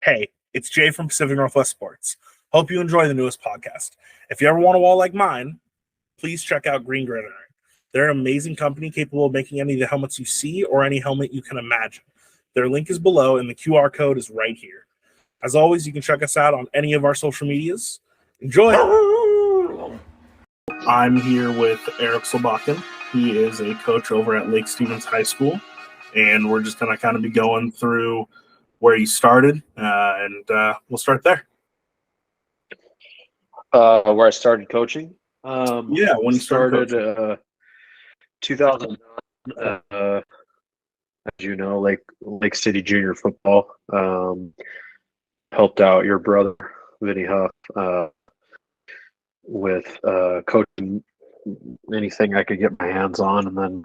Hey, it's Jay from Pacific Northwest Sports. Hope you enjoy the newest podcast. If you ever want a wall like mine, please check out Green Gridiron. They're an amazing company capable of making any of the helmets you see or any helmet you can imagine. Their link is below and the QR code is right here. As always, you can check us out on any of our social medias. Enjoy! I'm here with Eric Solbakken. He is a coach over at Lake Stevens High School, and we're just going to kind of be going through where he started, and we'll start there. Where I started coaching? When you started 2009, as you know, Lake City Junior Football. Helped out your brother, Vinny Huff, with coaching anything I could get my hands on. And then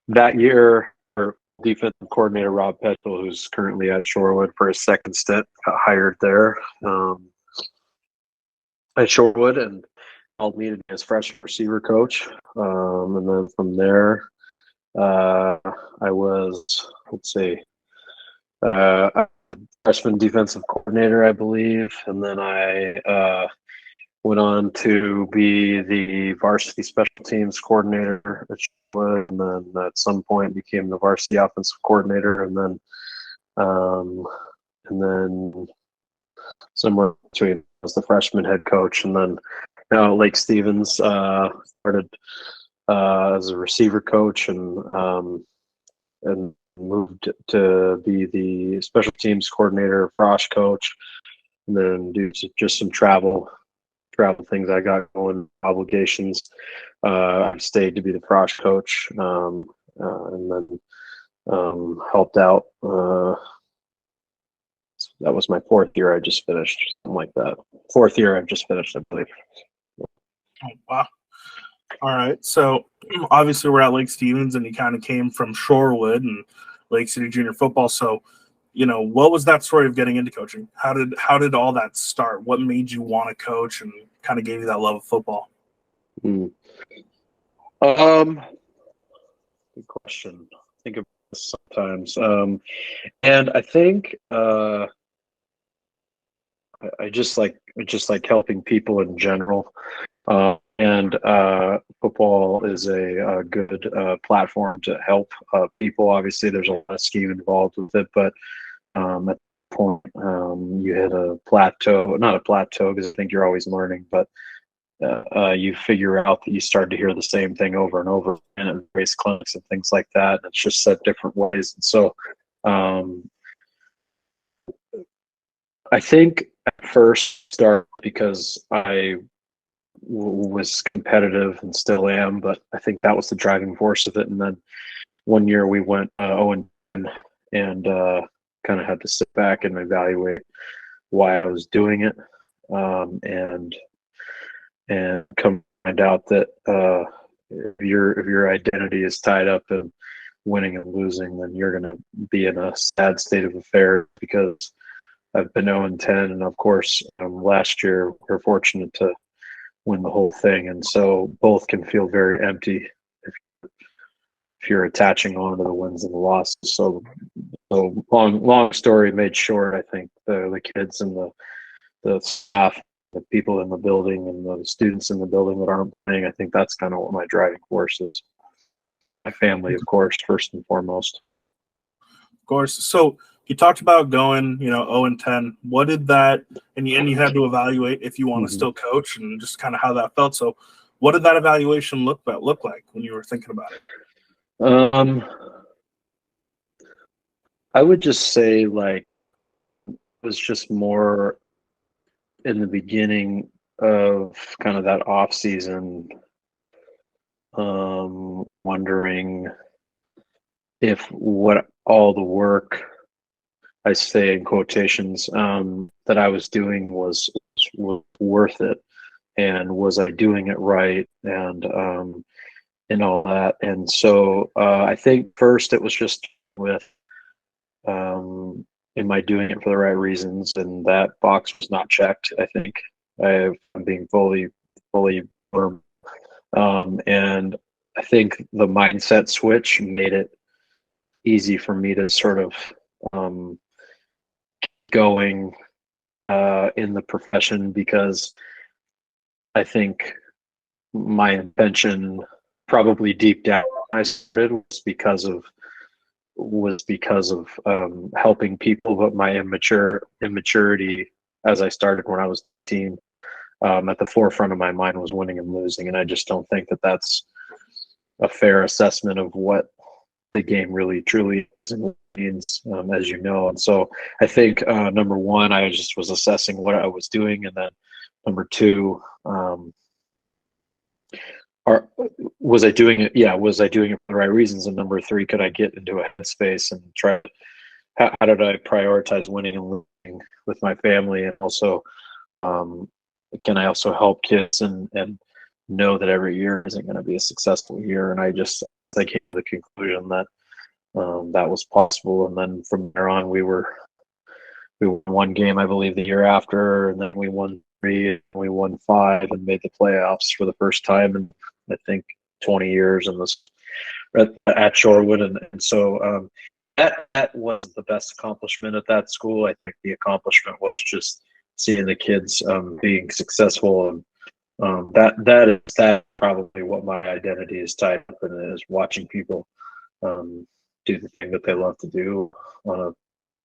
that year, our defensive coordinator, Rob Petchel, who's currently at Shorewood for his second stint, got hired there at Shorewood and called me to be his freshman receiver coach. And then from there, I was, freshman defensive coordinator, I believe. And then I went on to be the varsity special teams coordinator at Shorewood, and then at some point became the varsity offensive coordinator, and then somewhere between was the freshman head coach, and then now at Lake Stevens started as a receiver coach, and moved to be the special teams coordinator, frosh coach, and then do just some travel things I got going, obligations. I stayed to be the frosh coach, and then helped out. That was my fourth year. I just finished, something like that. Fourth year I've just finished, I believe. Oh, wow. All right. So obviously we're at Lake Stevens, and you kind of came from Shorewood and Lake City Junior Football. So, what was that story of getting into coaching? How did all that start? What made you want to coach and kind of gave you that love of football? Good question. I think of this sometimes. And I think I just like helping people in general. And football is a good platform to help people. Obviously, there's a lot of scheme involved with it, but at that point, you hit a plateau, not a plateau because I think you're always learning, but you figure out that you start to hear the same thing over and over again at race clinics and things like that. And it's just said different ways. And so I think at first start because I was competitive and still am, but I think that was the driving force of it. And then one year we went 0-10 and kind of had to sit back and evaluate why I was doing it, and come find out that if your identity is tied up in winning and losing, then you're going to be in a sad state of affairs. Because I've been 0-10, and of course last year we were fortunate to win the whole thing, and so both can feel very empty if you're attaching on to the wins and the losses. So long story made short, I think the kids and the staff, the people in the building, and the students in the building that aren't playing, I think that's kind of what my driving force is. My family, of course, first and foremost. Of course. So you talked about going, 0-10. What did that, and you had to evaluate if you want to still coach and just kind of how that felt. So what did that evaluation look like when you were thinking about it? I would just say it was just more in the beginning of kind of that off season, wondering if what all the work, I say in quotations, that I was doing was worth it, and was I doing it right, and all that. And so I think first it was just with am I doing it for the right reasons, and that box was not checked. I think I'm being fully firm, and I think the mindset switch made it easy for me to sort of going in the profession, because I think my intention, probably deep down, I started was because of helping people, but my immaturity as I started when I was 18, at the forefront of my mind was winning and losing, and I just don't think that that's a fair assessment of what the game really truly means, as you know. And so I think number one, I just was assessing what I was doing, and then number two, was I doing it? Yeah, was I doing it for the right reasons? And number three, could I get into a headspace and try? How did I prioritize winning and losing with my family, and also can I also help kids and know that every year isn't going to be a successful year? And I came to the conclusion that that was possible. And then from there on, we won one game, I believe, the year after, and then we won 3, and we won 5, and made the playoffs for the first time in, I think, 20 years, and was at Shorewood. And so that was the best accomplishment at that school. I think the accomplishment was just seeing the kids being successful, and that probably what my identity is tied up in, is watching people do the thing that they love to do on a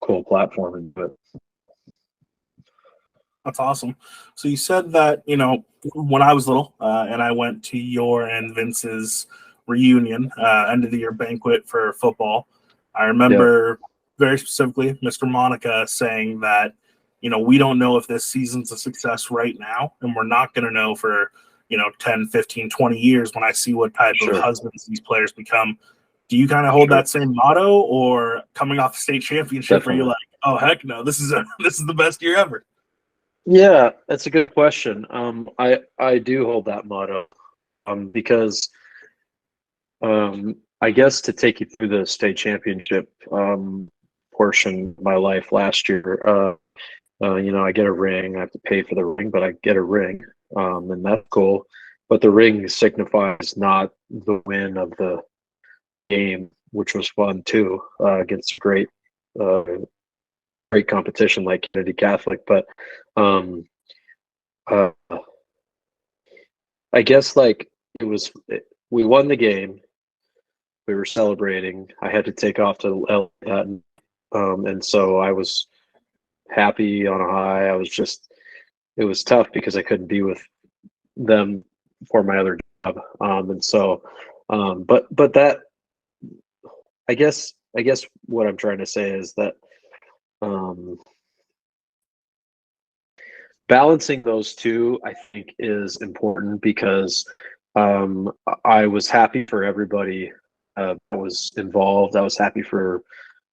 cool platform and do it. That's awesome. So you said that, when I was little and I went to your and Vince's reunion, end of the year banquet for football, I remember very specifically Mr. Monica saying that, we don't know if this season's a success right now, and we're not going to know for, 10, 15, 20 years when I see what type of husbands these players become. Do you kind of hold that same motto, or coming off the state championship, are you like, oh, heck no, this is the best year ever? Yeah, that's a good question. I do hold that motto, because I guess to take you through the state championship portion of my life last year, I get a ring. I have to pay for the ring, but I get a ring, and that's cool. But the ring signifies not the win of the game, which was fun too, against great competition like Kennedy Catholic. But I guess we won the game. We were celebrating. I had to take off to LA, and so I was happy on a high. It was tough because I couldn't be with them for my other job, and so, but that, I guess what I'm trying to say is that balancing those two, I think, is important, because I was happy for everybody that was involved. I was happy for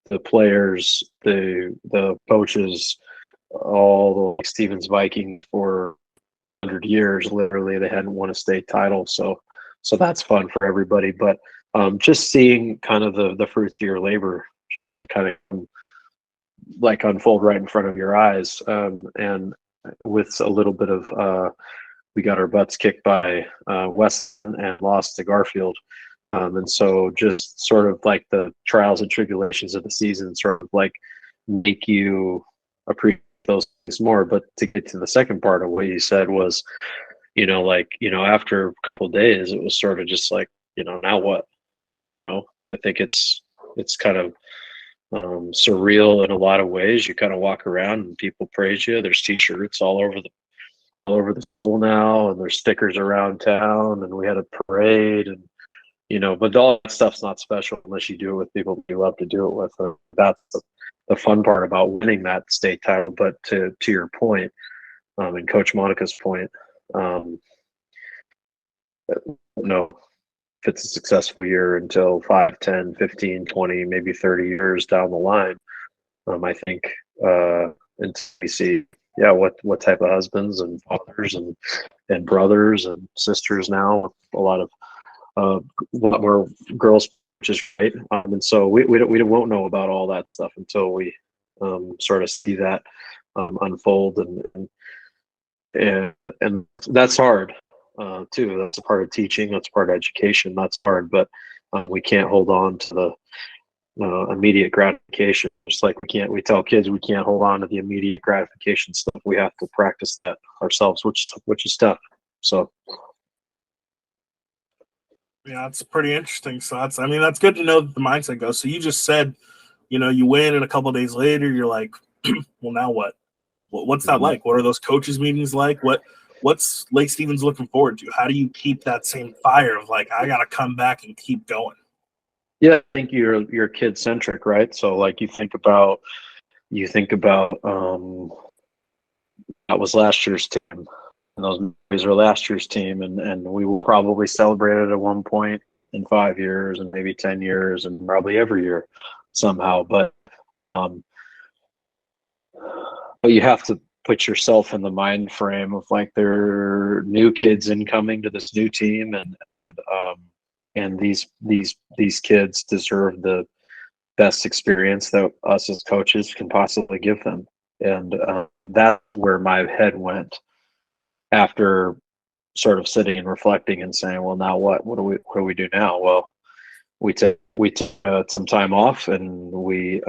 the players, the coaches, all the Stevens Vikings for 100 years. Literally, they hadn't won a state title, so that's fun for everybody. But just seeing kind of the fruits of your labor kind of like unfold right in front of your eyes, and with a little bit of we got our butts kicked by Weston and lost to Garfield. And so just sort of like the trials and tribulations of the season sort of like make you appreciate those things more. But to get to the second part of what you said was, after a couple of days, it was sort of just like, now what? I think it's kind of surreal in a lot of ways. You kind of walk around and people praise you. There's T-shirts all over the school now, and there's stickers around town, and we had a parade, and but all that stuff's not special unless you do it with people you love to do it with. That's the fun part about winning that state title. But to your point, and Coach Monica's point, no, if it's a successful year until 5, 10, 15, 20, maybe 30 years down the line. I think until we see, what type of husbands and fathers and brothers and sisters now, a lot more girls, which is great. And so we won't know about all that stuff until we sort of see that unfold, and that's hard too. That's a part of teaching. That's part of education. That's hard, but we can't hold on to the immediate gratification. just like we tell kids we can't hold on to the immediate gratification stuff. We have to practice that ourselves, which is tough. So Yeah, it's pretty interesting. So that's good to know that the mindset goes. So you just said, you win, and a couple of days later, you're like, well, now what? What's that like? What are those coaches meetings like? What's Lake Stevens looking forward to? How do you keep that same fire of like, I got to come back and keep going? yeah, I think you're kid centric, right? So like you think about that was last year's team, and those movies are last year's team, and we will probably celebrate it at one point in 5 years, and maybe 10 years, and probably every year somehow. Um, but you have to put yourself in the mind frame of like there are new kids incoming to this new team, and these kids deserve the best experience that us as coaches can possibly give them. And that's where my head went after sort of sitting and reflecting and saying, well, now what do we do now? Well, we took some time off, and we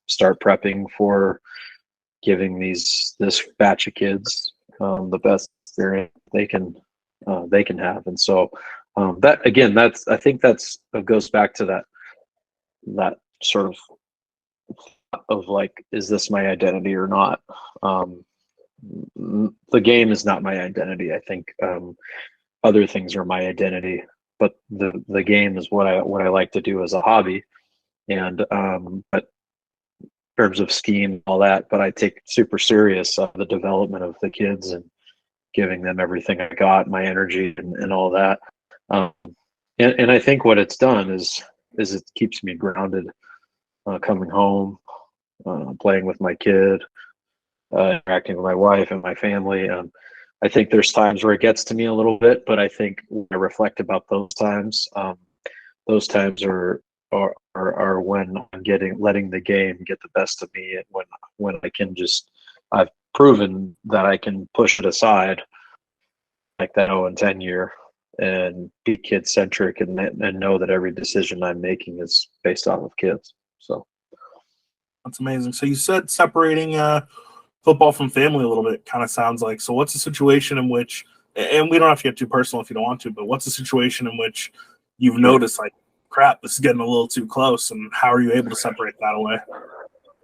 start prepping for giving this batch of kids the best experience they can have. And so that again, I think that goes back to that sort of like, is this my identity or not? The game is not my identity. I think other things are my identity, but the game is what I like to do as a hobby. And but in terms of scheme and all that, but I take super serious the development of the kids and giving them everything I got, my energy and all that. Um, and I think what it's done is it keeps me grounded, coming home, playing with my kid, interacting with my wife and my family. I think there's times where it gets to me a little bit, but I think when I reflect about those times are when I'm letting the game get the best of me, and when I can I've proven that I can push it aside, like that 0 and 10 year, and be kid centric, and know that every decision I'm making is based off of kids. So That's amazing. So you said separating football from family a little bit kind of sounds like. So what's a situation in which, and we don't have to get too personal if you don't want to, but what's a situation in which you've noticed like, crap, this is getting a little too close, and how are you able to separate that away?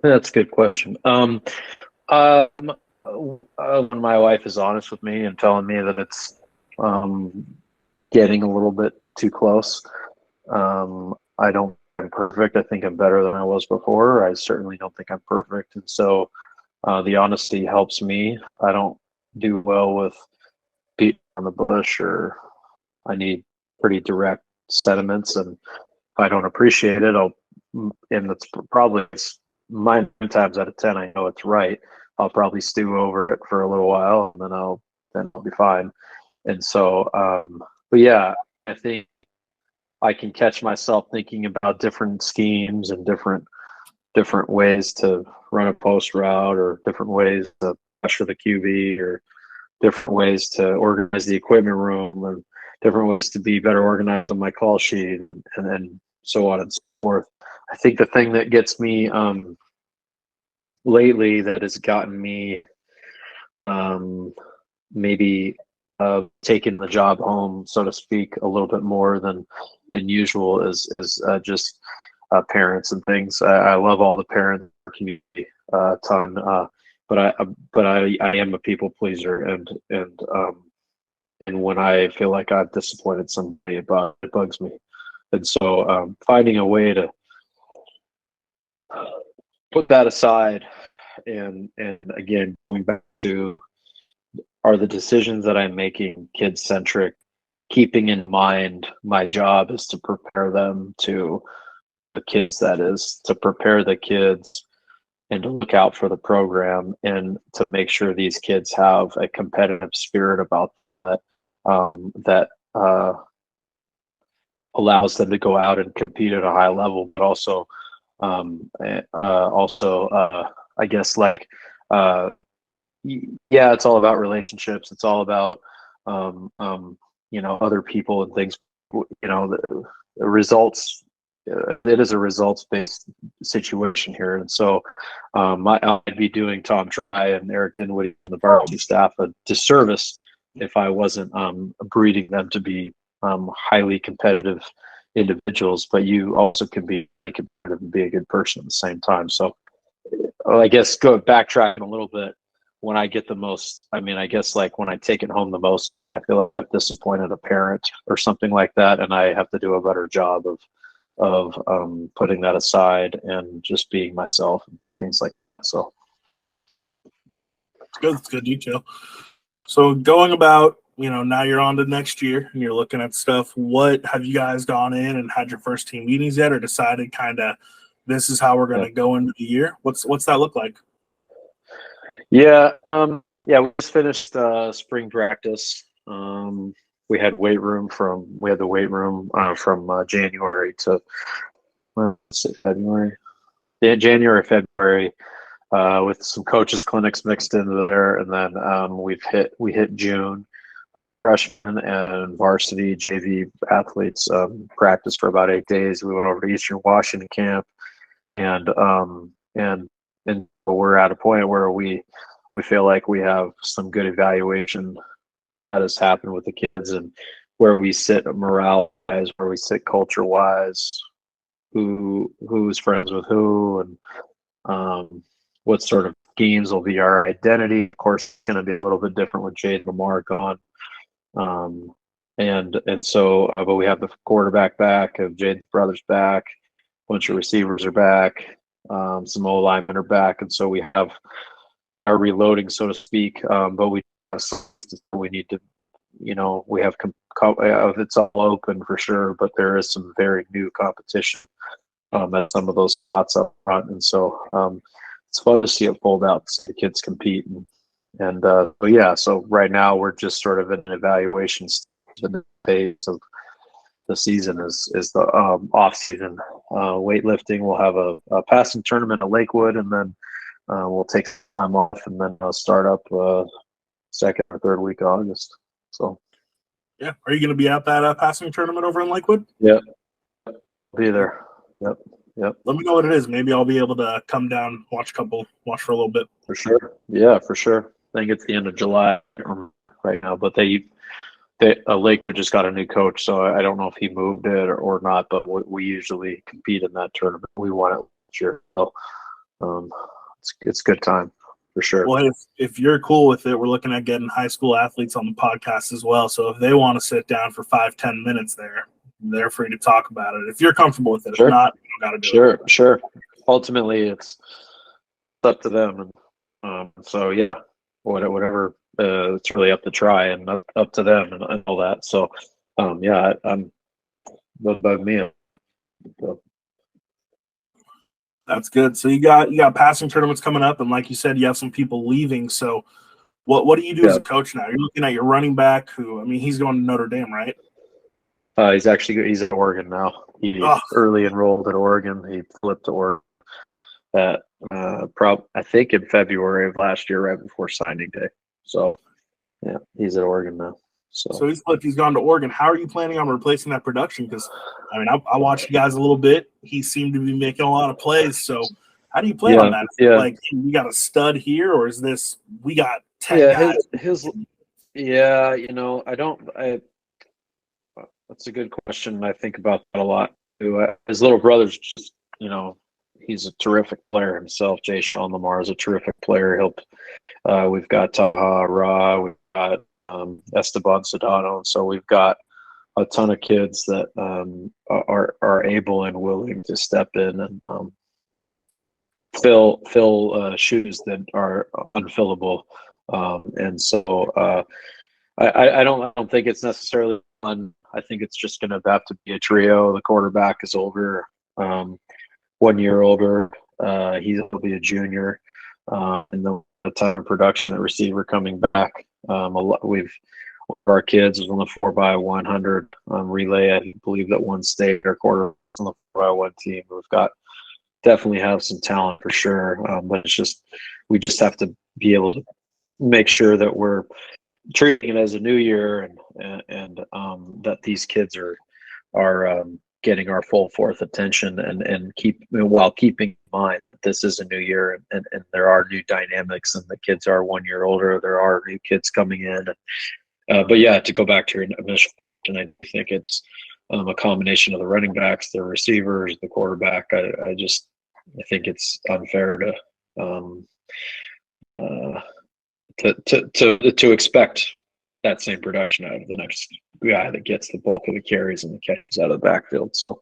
that's a good question. When my wife is honest with me and telling me that it's getting a little bit too close, I don't think I'm perfect. I think I'm better than I was before. I certainly don't think I'm perfect, and so the honesty helps me. I don't do well with beating on the bush, or I need pretty direct sentiments, and if I don't appreciate it, and it's probably 9 times out of 10, I know it's right. I'll probably stew over it for a little while, and then I'll be fine. And so, but yeah, I think I can catch myself thinking about different schemes and different ways to run a post route, or different ways to pressure the QB, or different ways to organize the equipment room, and different ways to be better organized on my call sheet, and then so on and so forth. I think the thing that gets me lately, that has gotten me maybe taking the job home, so to speak, a little bit more than usual, is just parents and things. I love all the parent community a ton, but I am a people pleaser, and when I feel like I've disappointed somebody, it bugs me. And so finding a way to put that aside, and again, going back to, are the decisions that I'm making kid centric, keeping in mind my job is to prepare them to the kids, that is to prepare the kids and to look out for the program, and to make sure these kids have a competitive spirit about that, that allows them to go out and compete at a high level, but also I guess like yeah, it's all about relationships. It's all about other people and things. The results it is a results-based situation here, and so I'd be doing Tom Try and Eric Dinwiddie on the varsity staff a disservice if I wasn't breeding them to be highly competitive individuals. But you also can be competitive and be a good person at the same time. So I guess backtracking a little bit, when I get the most, I mean, I guess like when I take it home the most, I feel like I've disappointed a parent or something like that, and I have to do a better job of putting that aside and just being myself and things like that. So it's good detail. So going about, now you're on to next year and you're looking at stuff. What have you guys gone in and had your first team meetings yet, or decided kind of this is how we're going to go into the year? What's that look like? Yeah, we just finished spring practice. We had the weight room from January to February. Yeah, January, February, with some coaches clinics mixed into there, and then we hit June. Freshmen and varsity JV athletes practiced for about 8 days. We went over to Eastern Washington camp, and we're at a point where we feel like we have some good evaluation that has happened with the kids, and where we sit morale wise, where we sit culture wise, who's friends with who, and what sort of games will be our identity. Of course, it's going to be a little bit different with Jade Lamar gone. And so, but we have the quarterback back, Jade's brothers back, a bunch of receivers are back, some O linemen are back, and so we have our reloading, so to speak. But we need to, we have it's all open for sure, but there is some very new competition at some of those spots up front, and so it's fun to see it fold out, so the kids compete. But yeah, so right now we're just sort of in an evaluation phase of the season is the off season weightlifting. We'll have a passing tournament at Lakewood, and then we'll take time off, and then start up second or third week of August. So yeah, are you going to be at that passing tournament over in Lakewood? Yeah, be there. Yep. Let me know what it is. Maybe I'll be able to come down, watch for a little bit. For sure. Yeah, for sure. I think it's the end of July right now, but Lakewood just got a new coach, so I don't know if he moved it or not, but we usually compete in that tournament. We won it last year. So it's a good time for sure. Well, if you're cool with it, we're looking at getting high school athletes on the podcast as well. So if they want to sit down for 5-10 minutes they're free to talk about it. If you're comfortable with it. Sure. If not, you don't got to do it. Sure. Ultimately, it's up to them. And so, yeah, whatever. It's really up to Try and up to them and all that. So, yeah, I'm above me. So. That's good. So you got passing tournaments coming up, and like you said, you have some people leaving. So what do you do as a coach now? You're looking at your running back, who, I mean, he's going to Notre Dame, right? He's at Oregon now. He early enrolled at Oregon. He flipped to Oregon at I think in February of last year, right before signing day. So yeah, he's at Oregon now. So he's gone to Oregon. How are you planning on replacing that production? Because I mean, I watched you guys a little bit. He seemed to be making a lot of plays. So how do you plan on that? Yeah. Like, we got a stud here, or is this we got 10 guys? That's a good question. I think about that a lot too. His little brother's just, he's a terrific player himself. Jay Sean Lamar is a terrific player. We've got Taha Ra, we've got Esteban Sedano, and so we've got a ton of kids that are able and willing to step in and fill shoes that are unfillable. And so I don't think it's necessarily one. I think it's just going to have to be a trio. The quarterback is older, 1 year older. He'll be a junior, and the time of production at receiver coming back. Our kids was on the 4x100 relay. I believe that one state our quarter on the 4x1 team. We've definitely have some talent for sure, but we just have to be able to make sure that we're treating it as a new year and that these kids are getting our full forth attention and while keeping in mind that this is a new year and there are new dynamics and the kids are 1 year older. There are new kids coming in. But yeah, to go back to your initial question, I think it's a combination of the running backs, the receivers, the quarterback. I think it's unfair to expect that same production out of the next guy that gets the bulk of the carries and the catches out of the backfield. So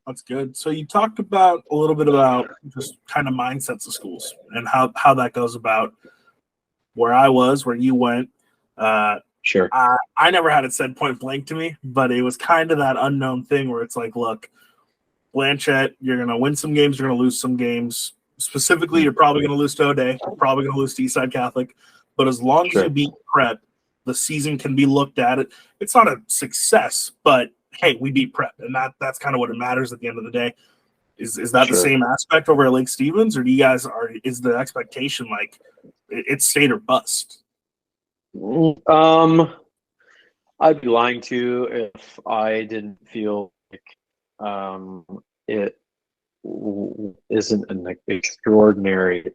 that's good. So you talked about a little bit about just kind of mindsets of schools and how that goes about where I was, where you went. Sure. I never had it said point blank to me, but it was kind of that unknown thing where it's like, look, Blanchette, you're going to win some games, you're going to lose some games. Specifically, you're probably going to lose to O'Day, you're probably going to lose to Eastside Catholic. But as long as you beat Prep, the season can be looked at. It's not a success, but hey, we beat Prep, and that's kind of what it matters at the end of the day. Is that the same aspect over at Lake Stevens, or do you guys is the expectation like it's state or bust? I'd be lying to you if I didn't feel like it isn't an extraordinary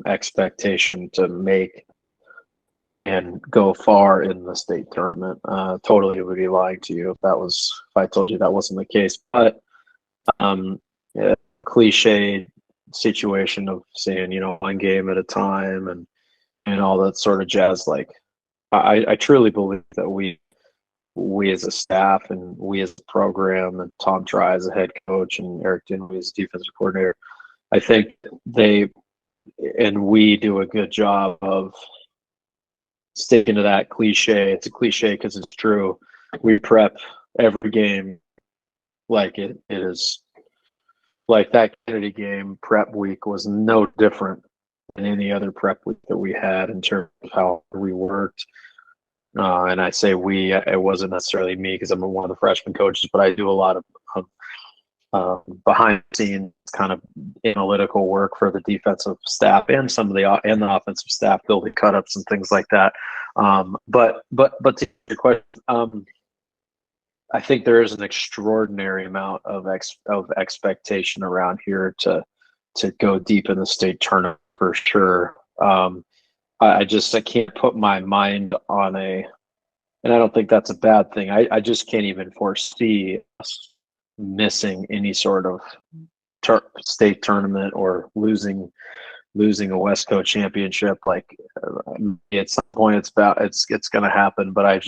expectation to make and go far in the state tournament. Totally would be lying to you if I told you that wasn't the case. But cliche situation of saying, one game at a time and all that sort of jazz. Like I truly believe that we as a staff and we as a program and Tom Try as a head coach and Eric Dinwiddie as defensive coordinator, I think we do a good job of sticking to that cliche. It's a cliche because it's true. We prep every game like it is. Like that Kennedy game, prep week was no different than any other prep week that we had in terms of how we worked. And I say we, it wasn't necessarily me because I'm one of the freshman coaches, but I do a lot of behind the scenes kind of analytical work for the defensive staff and some of the offensive staff, building cut-ups and things like that. But to your question, I think there is an extraordinary amount of expectation around here to go deep in the state tournament for sure. I can't put my mind on and I don't think that's a bad thing. I just can't even foresee us missing any sort of state tournament or losing a Westco championship. Like at some point it's going to happen, but I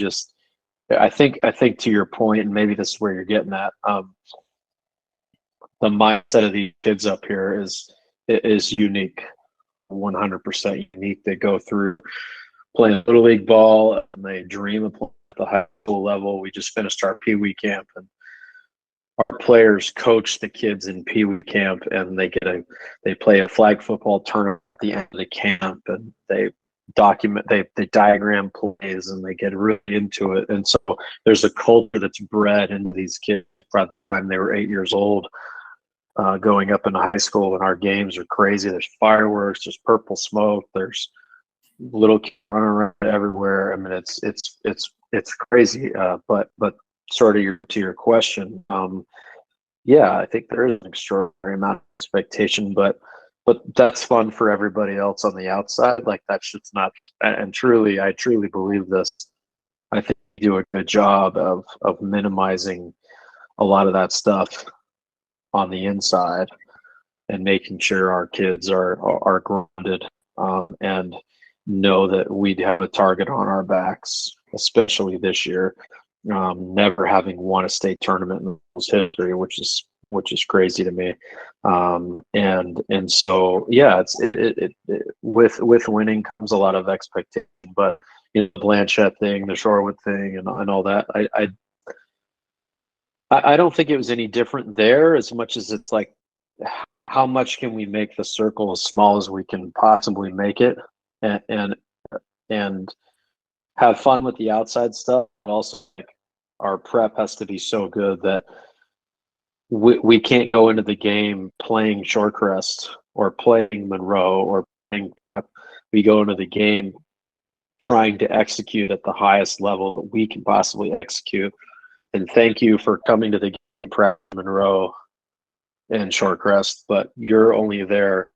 think to your point, and maybe this is where you're getting at, the mindset of these kids up here is unique. 100% unique. They go through playing little league ball and they dream of playing at the high school level. We just finished our Pee Wee camp and our players coach the kids in Pee Wee camp and they play a flag football tournament at the end of the camp and they diagram plays and they get really into it. And so there's a culture that's bred into these kids by the time they were 8 years old. Going up into high school, and our games are crazy. There's fireworks, there's purple smoke, there's little kids running around everywhere. I mean, it's crazy. But sort of to your question, yeah, I think there is an extraordinary amount of expectation, but that's fun for everybody else on the outside. Like that shit's not. And I truly believe this. I think we do a good job of minimizing a lot of that stuff on the inside and making sure our kids are grounded and know that we'd have a target on our backs, especially this year, never having won a state tournament in history, which is crazy to me. And so, yeah, with winning comes a lot of expectation, but the Blanchette thing, the Shorewood thing and all that, I don't think it was any different there as much as it's like, how much can we make the circle as small as we can possibly make it and have fun with the outside stuff. But also, like, our prep has to be so good that we can't go into the game playing Shorecrest or playing Monroe or playing prep. We go into the game trying to execute at the highest level that we can possibly execute. and thank you for coming to the game prep Monroe and Shorecrest, but you're only there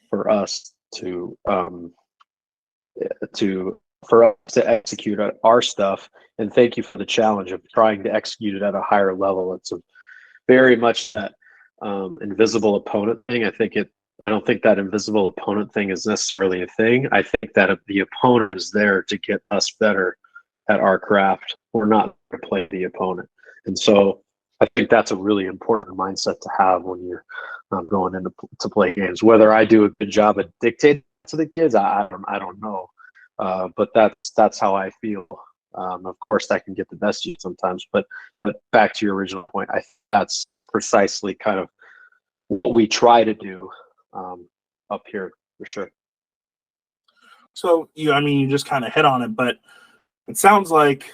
for us to for us to execute our stuff, and thank you for the challenge of trying to execute it at a higher level. It's a very much that invisible opponent thing. I don't think that invisible opponent thing is necessarily a thing. I think that if the opponent is there to get us better at our craft, we're not going to play the opponent. And so I think that's a really important mindset to have when you're going into to play games. Whether I do a good job at dictating to the kids, I don't know. But that's how I feel. Of course, that can get the best of you sometimes. But back to your original point, that's precisely kind of what we try to do up here for sure. So you just kind of hit on it, but it sounds like,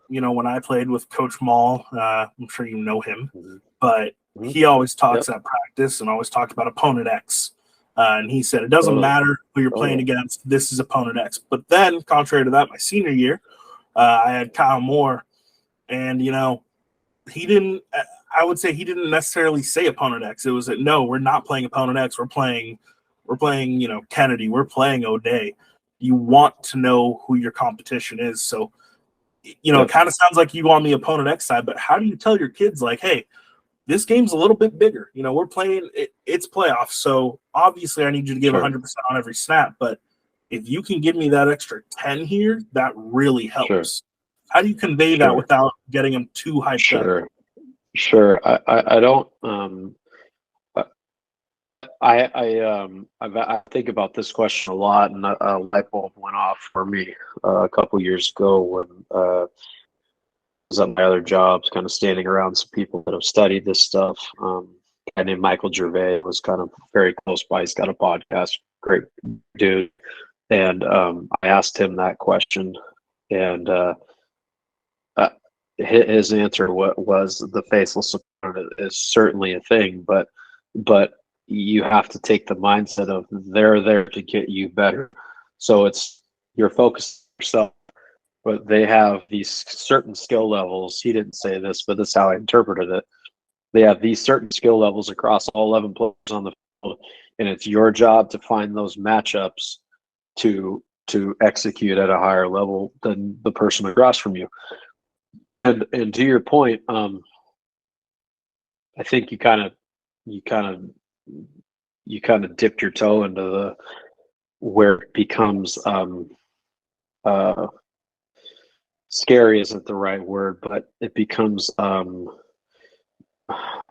when I played with Coach Mall, I'm sure you know him, but he always talks at practice and always talked about opponent X. And he said, it doesn't matter who you're playing against. This is opponent X. But then, contrary to that, my senior year, I had Kyle Moore, and, he didn't – I would say he didn't necessarily say opponent X. It was that, no, we're not playing opponent X. We're playing Kennedy. We're playing O'Day. You want to know who your competition is. So, it kind of sounds like you go on the opponent X side, but how do you tell your kids, like, hey, this game's a little bit bigger. We're playing it's playoffs, so obviously I need you to give 100% on every snap. But if you can give me that extra 10 here, that really helps. Sure. How do you convey that without getting them too hyped up? Sure. I don't. I think about this question a lot, and a light bulb went off for me a couple years ago when I was at my other jobs, kind of standing around some people that have studied this stuff. A guy named Michael Gervais was kind of very close by. He's got a podcast, great dude. And I asked him that question, and his answer was the faceless opponent is certainly a thing, but you have to take the mindset of they're there to get you better. So it's you're focused on yourself, but they have these certain skill levels. He didn't say this, but that's how I interpreted it. They have these certain skill levels across all 11 players on the field, and it's your job to find those matchups to execute at a higher level than the person across from you. And to your point, I think you kind of dipped your toe into the where it becomes scary isn't the right word, but it becomes I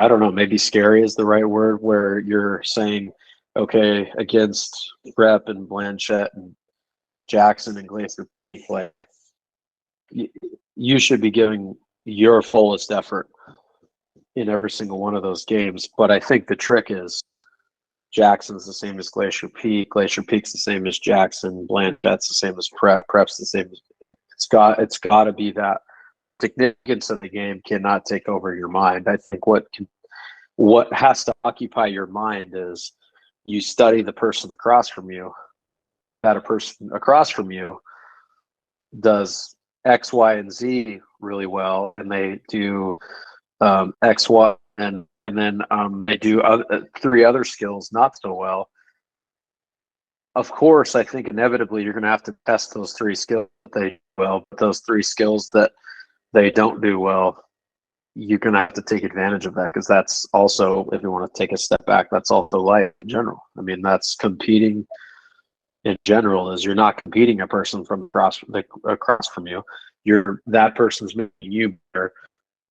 don't know, maybe scary is the right word, where you're saying, okay, against Rep and Blanchette and Jackson and Glacier play, you should be giving your fullest effort in every single one of those games. But I think the trick is Jackson's the same as Glacier Peak. Glacier Peak's the same as Jackson. Blanchette's the same as Prep. Prep's the same as it's got to be that significance of the game cannot take over your mind. I think what has to occupy your mind is you study the person across from you. That a person across from you does X, Y, and Z really well, and they do X, Y, and then they do three other skills not so well. Of course, I think inevitably you're going to have to test those three skills that they do well, but those three skills that they don't do well, you're going to have to take advantage of that, because that's also, if you want to take a step back, that's also life in general. I mean, that's competing in general. Is you're not competing a person from across from you. That person's making you better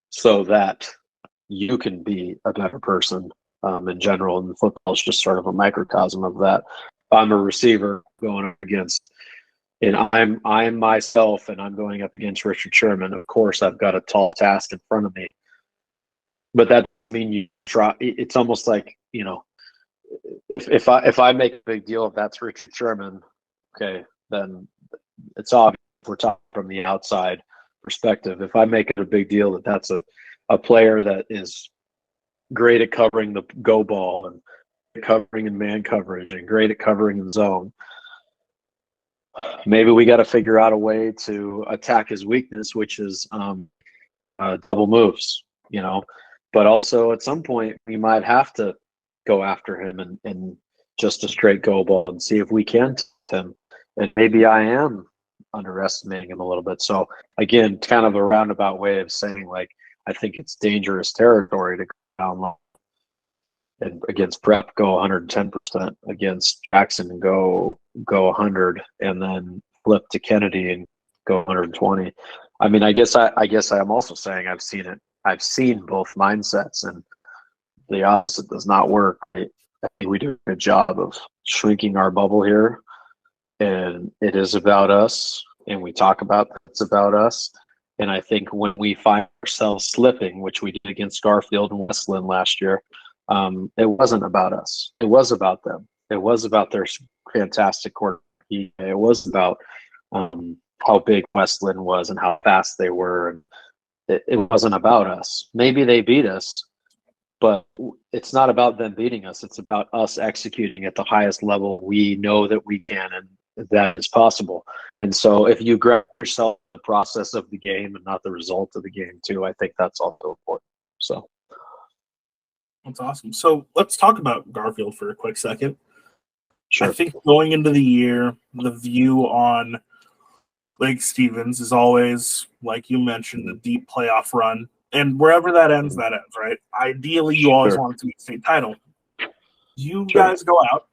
so that you can be a better person in general. And football is just sort of a microcosm of that. If I'm a receiver going up against, and I'm myself, and I'm going up against Richard Sherman, of course I've got a tall task in front of me. But that doesn't mean you try. It's almost like, if I make a big deal if that's Richard Sherman, okay, then it's obvious we're talking from the outside perspective. If I make it a big deal that that's a player that is great at covering the go ball and covering in man coverage and great at covering in zone, maybe we got to figure out a way to attack his weakness, which is double moves, but also at some point we might have to go after him and just a straight go ball and see if we can test him. And maybe I am underestimating him a little bit. So again, kind of a roundabout way of saying, like, I think it's dangerous territory to go down low. And against Prep, go 110%. Against Jackson, go 100, and then flip to Kennedy and go 120. I mean, I guess I'm also saying I've seen it. I've seen both mindsets, and the opposite does not work. I think we do a good job of shrinking our bubble here, and it is about us, and we talk about that it's about us. And I think when we find ourselves slipping, which we did against Garfield and Westland last year, it wasn't about us. It was about them. It was about their fantastic court. It was about how big Westland was and how fast they were. And it wasn't about us. Maybe they beat us, but it's not about them beating us. It's about us executing at the highest level we know that we can and that is possible. And so if you grab yourself the process of the game and not the result of the game too, I think that's also important. So that's awesome. So let's talk about Garfield for a quick second. sure. I think going into the year, the view on Lake Stevens is always, like you mentioned, a deep playoff run. And wherever that ends, right? Ideally, you always want it to be a state title. You guys go out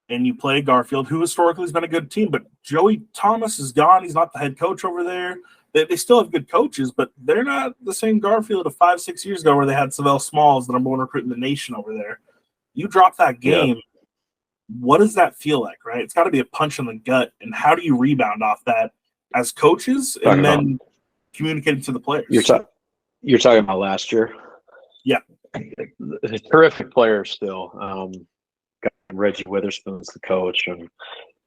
and you play Garfield, who historically has been a good team, but Joey Thomas is gone. He's not the head coach over there. They still have good coaches, but they're not the same Garfield of 5-6 years ago where they had Savell Smalls, the number one recruit in the nation over there. You drop that game. Yeah. What does that feel like, right? It's got to be a punch in the gut. And how do you rebound off that as coaches and then communicating to the players? You're talking about last year? Yeah. Terrific players still. Reggie Witherspoon's the coach, and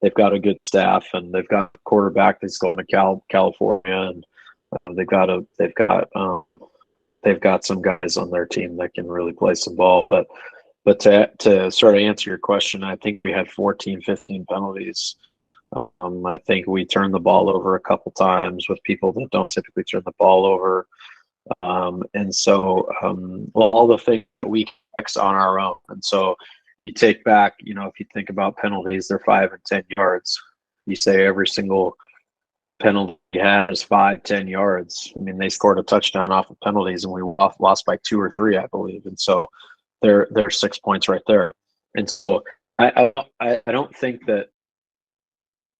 they've got a good staff, and they've got a quarterback that's going to California, and they've got some guys on their team that can really play some ball. But to sort of answer your question, I think we had 14, 15 penalties. I think we turned the ball over a couple times with people that don't typically turn the ball over. And so all the things that we fix on our own. And so you take back, if you think about penalties, they're 5 and 10 yards. You say every single penalty has 5-10 yards. I mean, they scored a touchdown off of penalties, and we lost by 2 or 3, I believe. And so they're 6 points right there. And so I don't think that.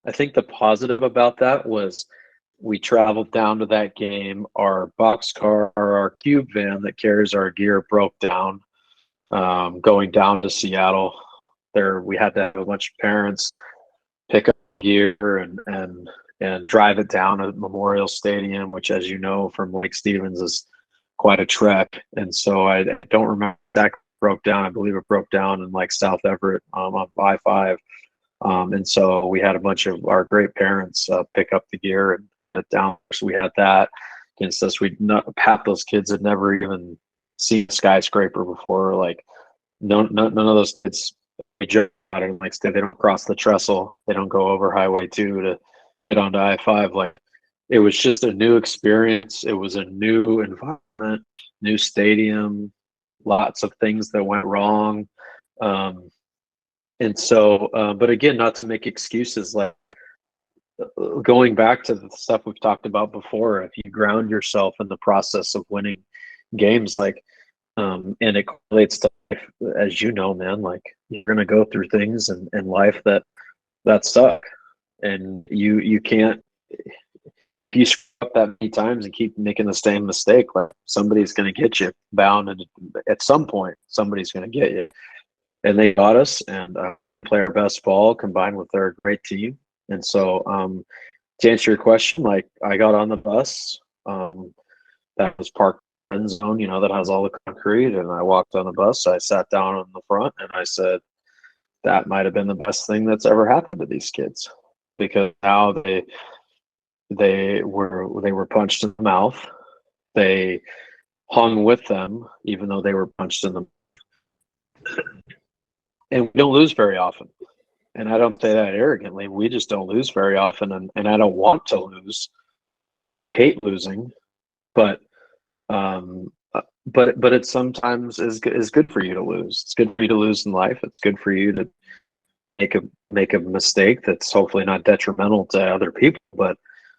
I think the positive about that was we traveled down to that game. Our boxcar, our cube van that carries our gear broke down. Going down to Seattle, we had to have a bunch of parents pick up gear and drive it down to Memorial Stadium, which, as you know, from Lake Stevens is quite a trek. And so I don't remember that broke down. I believe it broke down in like South Everett on I-5. And so we had a bunch of our great parents pick up the gear and put it down. So we had that against us. Half those kids had never even seen a skyscraper before. Like none of those kids, we joke about it, like they don't cross the trestle. They don't go over Highway 2 to get onto I-5. Like it was just a new experience. It was a new environment, new stadium, lots of things that went wrong. And so, but again, not to make excuses, like going back to the stuff we've talked about before, if you ground yourself in the process of winning games, like, and it correlates to life, as you know, man, like you're going to go through things in life that suck. And you can't, if you screw up that many times and keep making the same mistake, like somebody's going to get you bound. And at some point, somebody's going to get you. And they got us and play our best ball combined with their great team. And so to answer your question, like I got on the bus that was parked in the zone, that has all the concrete, and I walked on the bus. I sat down on the front and I said, that might have been the best thing that's ever happened to these kids, because now they were punched in the mouth. They hung with them, even though they were punched in the mouth. And we don't lose very often. And I don't say that arrogantly. We just don't lose very often. And I don't want to lose. Hate losing. But But it sometimes is good for you to lose. It's good for you to lose in life. It's good for you to make a mistake that's hopefully not detrimental to other people. But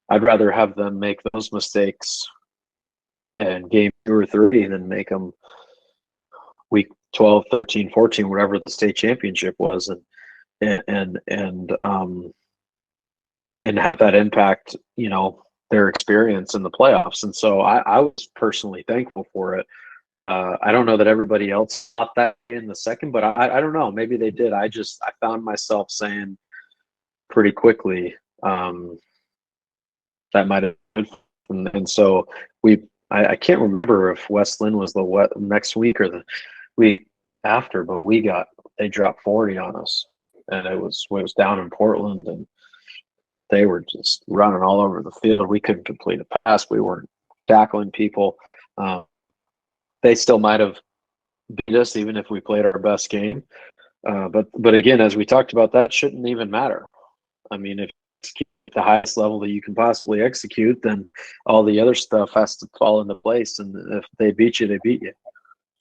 I'd rather have them make those mistakes in game 2 or 3 than make them week 12, 13, 14, whatever the state championship was, and have that impact, their experience in the playoffs. And so I was personally thankful for it. I don't know that everybody else thought that in the second, but I don't know. Maybe they did. I found myself saying pretty quickly that might have been. And so I can't remember if West Lynn was the next week or the week after, but they dropped 40 on us, and it was down in Portland, and they were just running all over the field. We couldn't complete a pass. We weren't tackling people. They still might have beat us even if we played our best game. But again, as we talked about, that shouldn't even matter. I mean, if you execute at the highest level that you can possibly execute, then all the other stuff has to fall into place. And if they beat you, they beat you.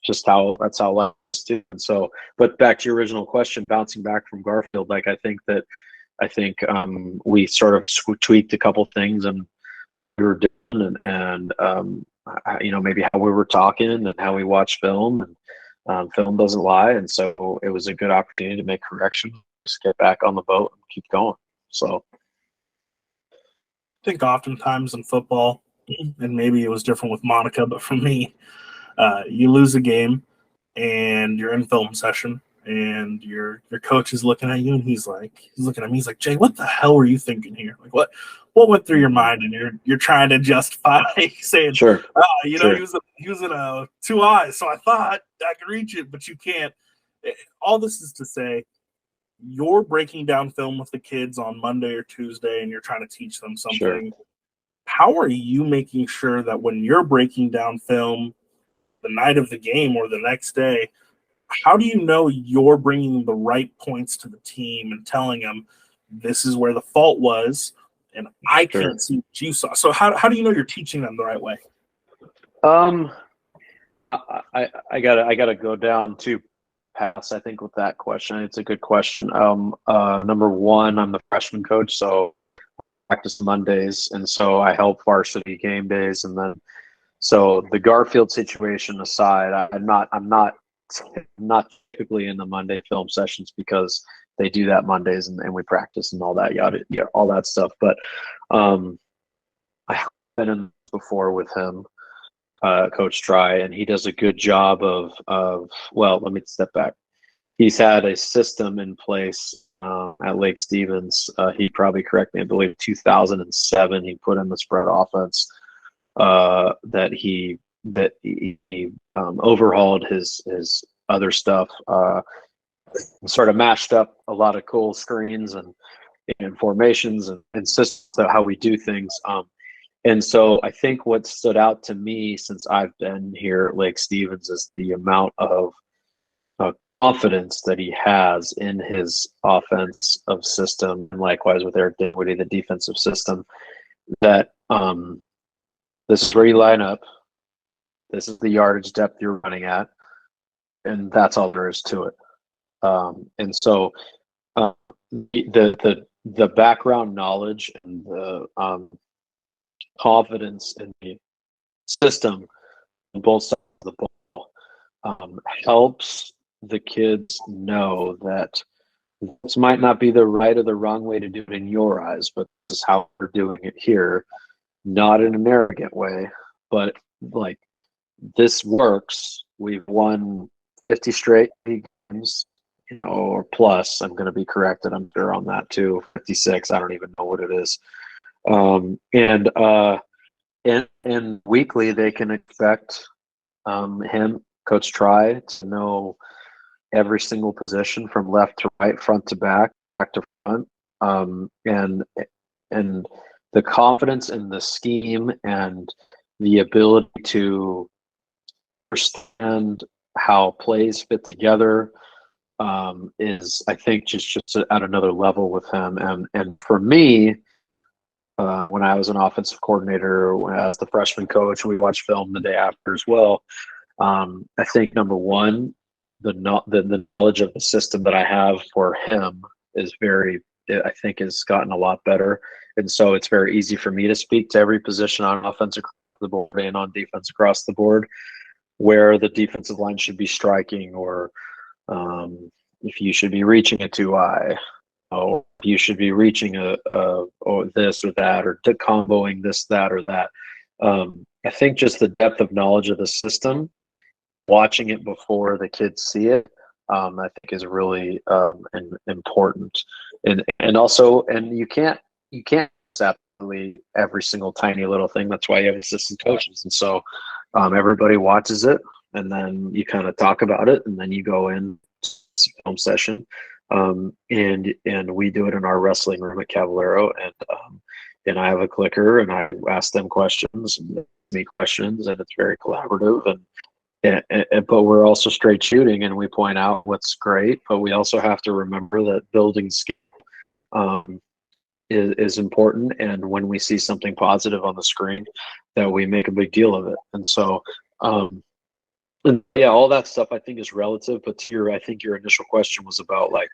That's how life is too. And so, but back to your original question, bouncing back from Garfield, like I think we sort of tweaked a couple things, and we were doing, and maybe how we were talking and how we watch film, and film doesn't lie. And so it was a good opportunity to make corrections, just get back on the boat and keep going. So I think oftentimes in football, and maybe it was different with Monica, but for me, you lose a game and you're in film session, and your coach is looking at you, and he's looking at me. He's like, Jay, what the hell were you thinking here? Like, what went through your mind? And you're trying to justify saying, sure, sure. He was in 2 eyes, so I thought I could reach it, but you can't. All this is to say, you're breaking down film with the kids on Monday or Tuesday, and you're trying to teach them something. Sure. How are you making sure that when you're breaking down film the night of the game or the next day, how do you know you're bringing the right points to the team and telling them this is where the fault was, and I can't see what you saw? So how do you know you're teaching them the right way? I gotta go down 2 paths, I think, with that question. It's a good question. Number one, I'm the freshman coach, so I practice Mondays, and so I help varsity game days, and then so the Garfield situation aside, I'm not typically in the Monday film sessions because they do that Mondays, and we practice and all that all that stuff. But I've been in before with him, Coach Try, and he does a good job of well, let me step back. He's had a system in place at Lake Stevens. He'd probably correct me, I believe 2007 he put in the spread offense that he overhauled his other stuff, sort of mashed up a lot of cool screens and formations and systems of how we do things. And so I think what stood out to me since I've been here at Lake Stevens is the amount of confidence that he has in his offensive system, and likewise with Eric Dinwiddie, the defensive system, that this is where you line up, this is the yardage depth you're running at, and that's all there is to it. And so the background knowledge and the confidence in the system on both sides of the ball helps the kids know that this might not be the right or the wrong way to do it in your eyes, but this is how we're doing it here, not in an arrogant way, but like, this works. We've won 50 straight games, or plus. I'm going to be corrected, I'm sure, on that too. 56. I don't even know what it is. And weekly they can expect him, Coach Try, to know every single position from left to right, front to back to front, and the confidence in the scheme and the ability to understand how plays fit together is, I think, just at another level with him. And for me, when I was an offensive coordinator, when I was the freshman coach, we watched film the day after as well. I think number one, the knowledge of the system that I have for him is I think has gotten a lot better. And so it's very easy for me to speak to every position on offense across the board and on defense across the board, where the defensive line should be striking, or if you should be reaching a 2-eye, or you should be reaching or this or that, or comboing this, that, or that. I think just the depth of knowledge of the system, watching it before the kids see it, I think is really important. And also, and you can't absolutely every single tiny little thing. That's why you have assistant coaches. And so everybody watches it, and then you kind of talk about it, and then you go in film session. And we do it in our wrestling room at Cavallero, and I have a clicker, and I ask them questions and me questions, and it's very collaborative. But we're also straight shooting, and we point out what's great, but we also have to remember that building skill is important, and when we see something positive on the screen, that we make a big deal of it. And so and yeah, all that stuff I think is relative. But I think your initial question was about like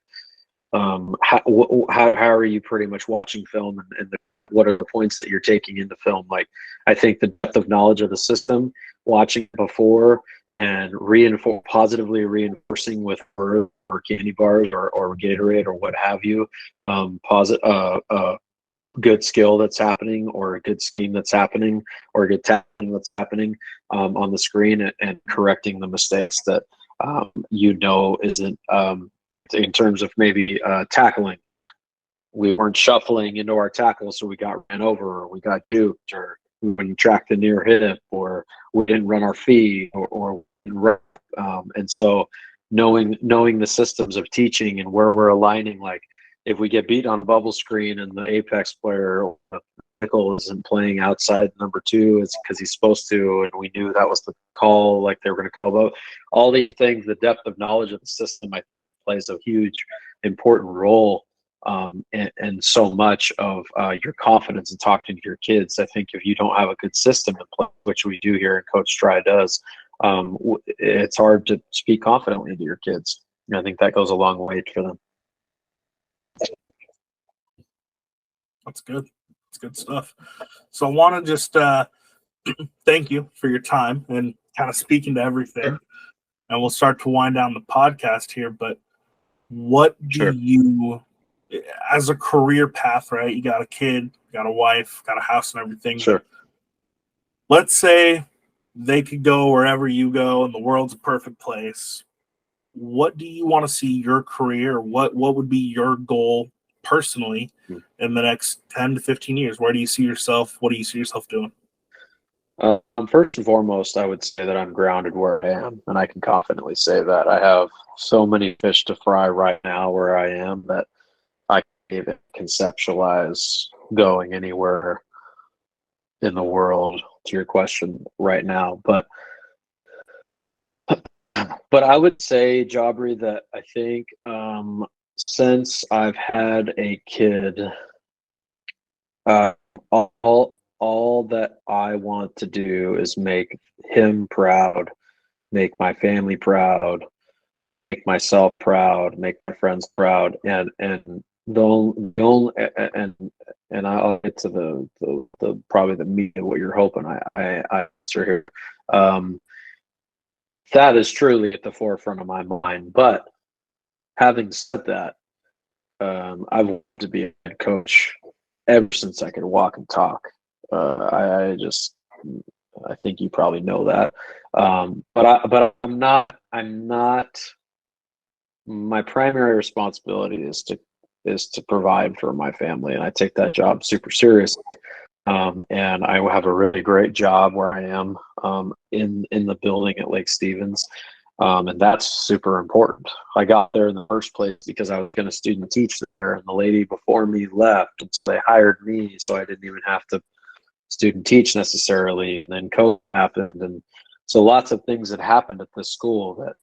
how are you pretty much watching film, and what are the points that you're taking into film. Like, I think the depth of knowledge of the system, watching before, and positively reinforcing with or candy bars or Gatorade or what have you, good skill that's happening, or a good scheme that's happening, or a good tackling that's happening on the screen, and correcting the mistakes that isn't in terms of maybe tackling. We weren't shuffling into our tackle, so we got ran over, or we got duped, or we wouldn't track the near hip, or we didn't run our feet, and so knowing the systems of teaching and where we're aligning, like if we get beat on a bubble screen and the apex player or the nickel isn't playing outside number 2, it's because he's supposed to, and we knew that was the call, like they were going to call about all these things. The depth of knowledge of the system, I think, plays a huge important role. And so much of your confidence in talking to your kids. I think if you don't have a good system in place, which we do here and Coach Stry does, it's hard to speak confidently to your kids. And I think that goes a long way for them. That's good. That's good stuff. So I want to just thank you for your time and kind of speaking to everything. Sure. And we'll start to wind down the podcast here. But what do you, as a career path, right? You got a kid, got a wife, got a house and everything. Sure. Let's say they could go wherever you go and the world's a perfect place. What do you want to see your career? What would be your goal personally in the next 10 to 15 years? Where do you see yourself? What do you see yourself doing? First and foremost, I would say that I'm grounded where I am, and I can confidently say that. I have so many fish to fry right now where I am that I can't even conceptualize going anywhere in the world, to your question, right now. But I would say, Jabri, that I think since I've had a kid, all that I want to do is make him proud, make my family proud, make myself proud, make my friends proud, and I'll get to the probably the meat of what you're hoping I answer here. That is truly at the forefront of my mind. But having said that, I've wanted to be a head coach ever since I could walk and talk. I think you probably know that. But I'm not. My primary responsibility is to provide for my family, and I take that job super seriously. And I have a really great job where I am in the building at Lake Stevens, and that's super important. I got there in the first place because I was going to student teach there, and the lady before me left, and so they hired me, so I didn't even have to student teach necessarily. And then COVID happened, and so lots of things that happened at this school that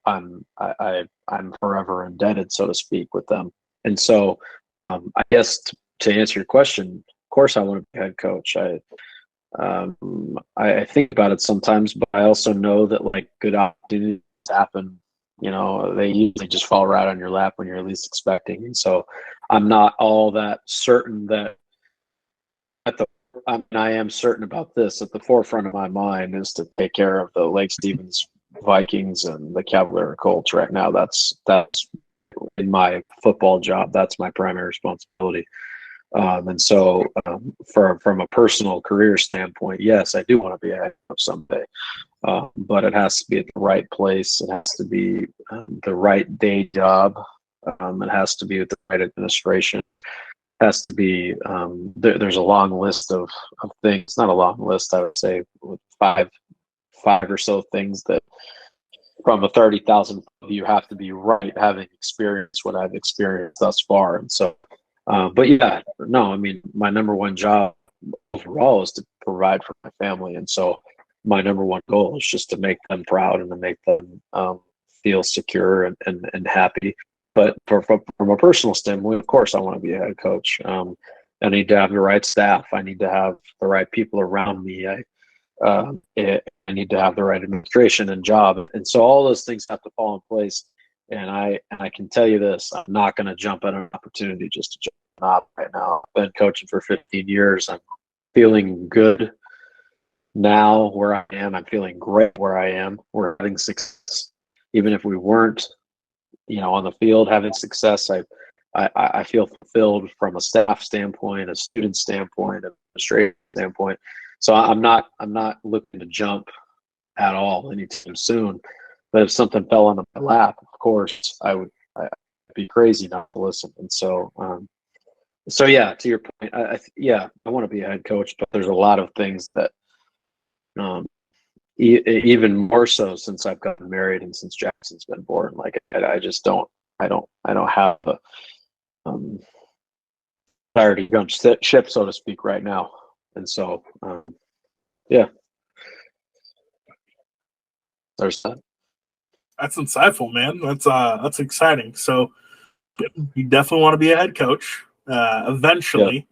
I'm forever indebted, so to speak, with them. And so I guess to answer your question course I want to be a head coach. I think about it sometimes, but I also know that like good opportunities happen. You know, they usually just fall right on your lap when you're least expecting. And so I'm not all that certain that I am certain about this. At the forefront of my mind is to take care of the Lake Stevens Vikings and the Cavalier Colts right now. That's in my football job. That's my primary responsibility. And so, from a personal career standpoint, yes, I do want to be a head coach someday, but it has to be at the right place. It has to be the right day job. It has to be with the right administration. It has to be. There's a long list of things. Not a long list, I would say, with five or so things that, from a 30,000 you have to be right, having experienced what I've experienced thus far, and so. But yeah, no, I mean, my number one job overall is to provide for my family. And so my number one goal is just to make them proud and to make them feel secure and happy. But from a personal standpoint, of course, I want to be a head coach. I need to have the right staff. I need to have the right people around me. I need to have the right administration and job. And so all those things have to fall in place. And I can tell you this, I'm not going to jump at an opportunity just to jump up right now. I've been coaching for 15 years. I'm feeling good now where I am. I'm feeling great where I am. We're having success. Even if we weren't, on the field having success, I feel fulfilled from a staff standpoint, a student standpoint, an administrative standpoint. So I'm not looking to jump at all anytime soon. But if something fell onto my lap, of course, I'd be crazy not to listen. And so, yeah, to your point, I want to be a head coach, but there's a lot of things that, even more so since I've gotten married and since Jackson's been born, like I just don't have a desire to jump ship, so to speak, right now. And so, yeah, there's that. That's insightful, man. That's exciting. So you definitely want to be a head coach eventually, Yep.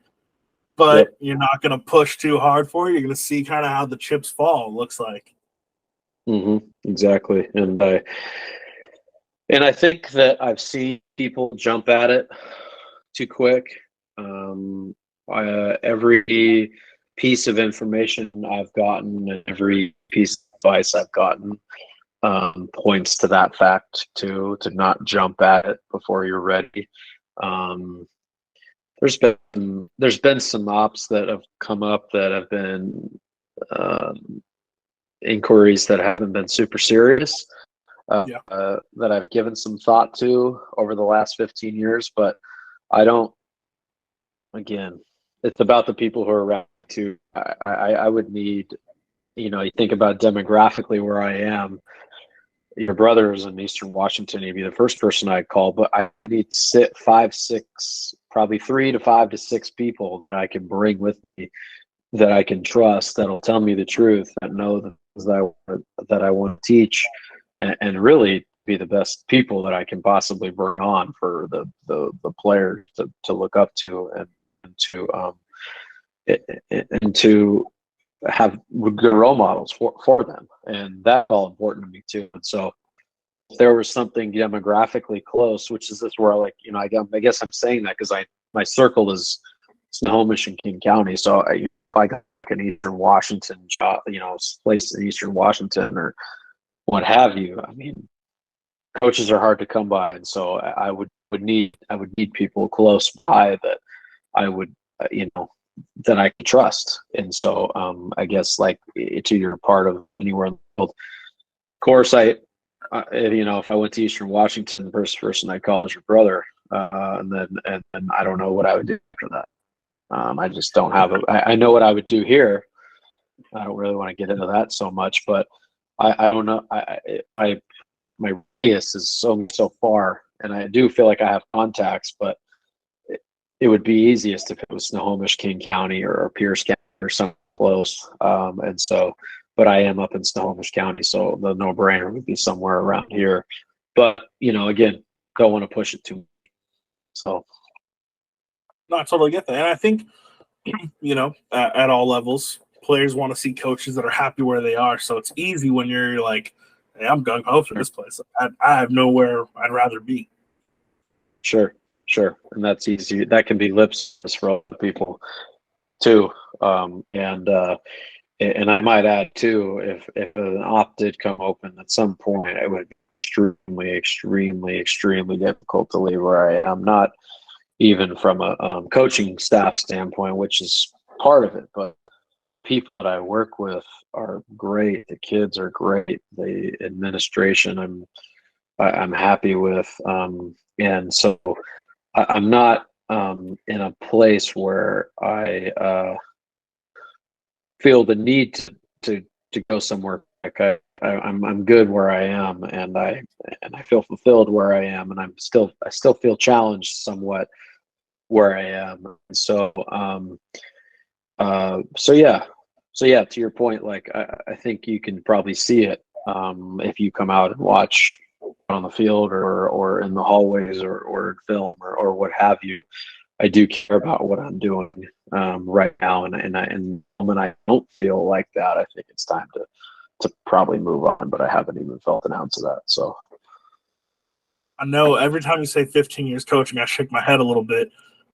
but you're not going to push too hard for it. You're going to see kind of how the chips fall, it looks like. Mm-hmm. Exactly. And I think that I've seen people jump at it too quick. Every piece of information I've gotten and every piece of advice I've gotten points to that fact too, to not jump at it before you're ready. There's been some ops that have come up that have been inquiries that haven't been super serious, that I've given some thought to over the last 15 years, but I don't. Again, it's about the people who are around too. I would need, you think about demographically where I am. Your brother is in Eastern Washington. He'd be the first person I'd call, but I need to sit 5, 6, probably 3 to 5 to 6 people that I can bring with me, that I can trust, that'll tell me the truth, that know the things that I want to teach, and really be the best people that I can possibly bring on for the players to look up to and to have good role models for them. And that's all important to me too. And so if there was something demographically close, which is this where I guess I'm saying that because my circle is Snohomish and King County. So if I got an Eastern Washington job, place in Eastern Washington or what have you, I mean, coaches are hard to come by. And so I would need people close by that I would, that I can trust. And so I guess like it's either part of anywhere in the world. Of course, if I went to Eastern Washington, the first person I call is your brother, and then I don't know what I would do after that. I just don't have I know what I would do here. I don't really want to get into that so much, but I don't know. My radius is so far, and I do feel like I have contacts, but it would be easiest if it was Snohomish, King County, or Pierce County or something close. And so, but I am up in Snohomish County, so the no-brainer would be somewhere around here. But again, don't want to push it too much. So, No, I totally get that, and I think at all levels. Players want to see coaches that are happy where they are. So it's easy when you're like, hey, I'm gung ho for this place. I have nowhere I'd rather be. Sure. And that's easy. That can be lip service for other people too. And I might add too, if an op did come open at some point, it would be extremely difficult to leave where I am. Not even from a coaching staff standpoint, which is part of it, but people that I work with are great. The kids are great. The administration I'm happy with, and so I'm not in a place where I feel the need to go somewhere. Like I'm good where I am, and I feel fulfilled where I am, and I still feel challenged somewhat where I am. So yeah, to your point, like I think you can probably see it if you come out and watch on the field or in the hallways or in film or what have you. I do care about what I'm doing right now, and when I don't feel like that, I think it's time to probably move on. But I haven't even felt an ounce of that. So I know every time you say 15 years coaching, I shake my head a little bit.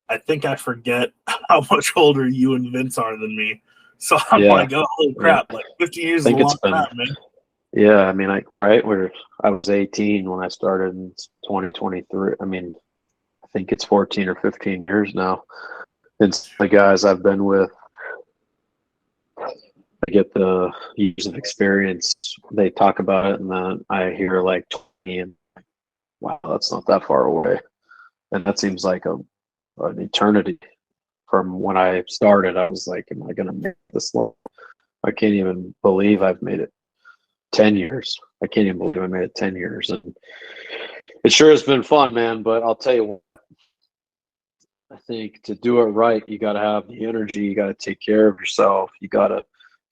I think I forget how much older you and Vince are than me. So I'm like, oh, holy crap, like 15 years is a long time, man. Yeah, I mean, I was 18 when I started in 2023. I mean, I think it's 14 or 15 years now. And the guys I've been with, I get the years of experience. They talk about it, and then I hear like 20, and wow, that's not that far away. And that seems like an eternity from when I started. I was like, am I going to make this long? I can't even believe I've made it 10 years. I can't even believe I made it 10 years. And it sure has been fun, man. But I'll tell you what, I think to do it right, you got to have the energy. You got to take care of yourself. You got to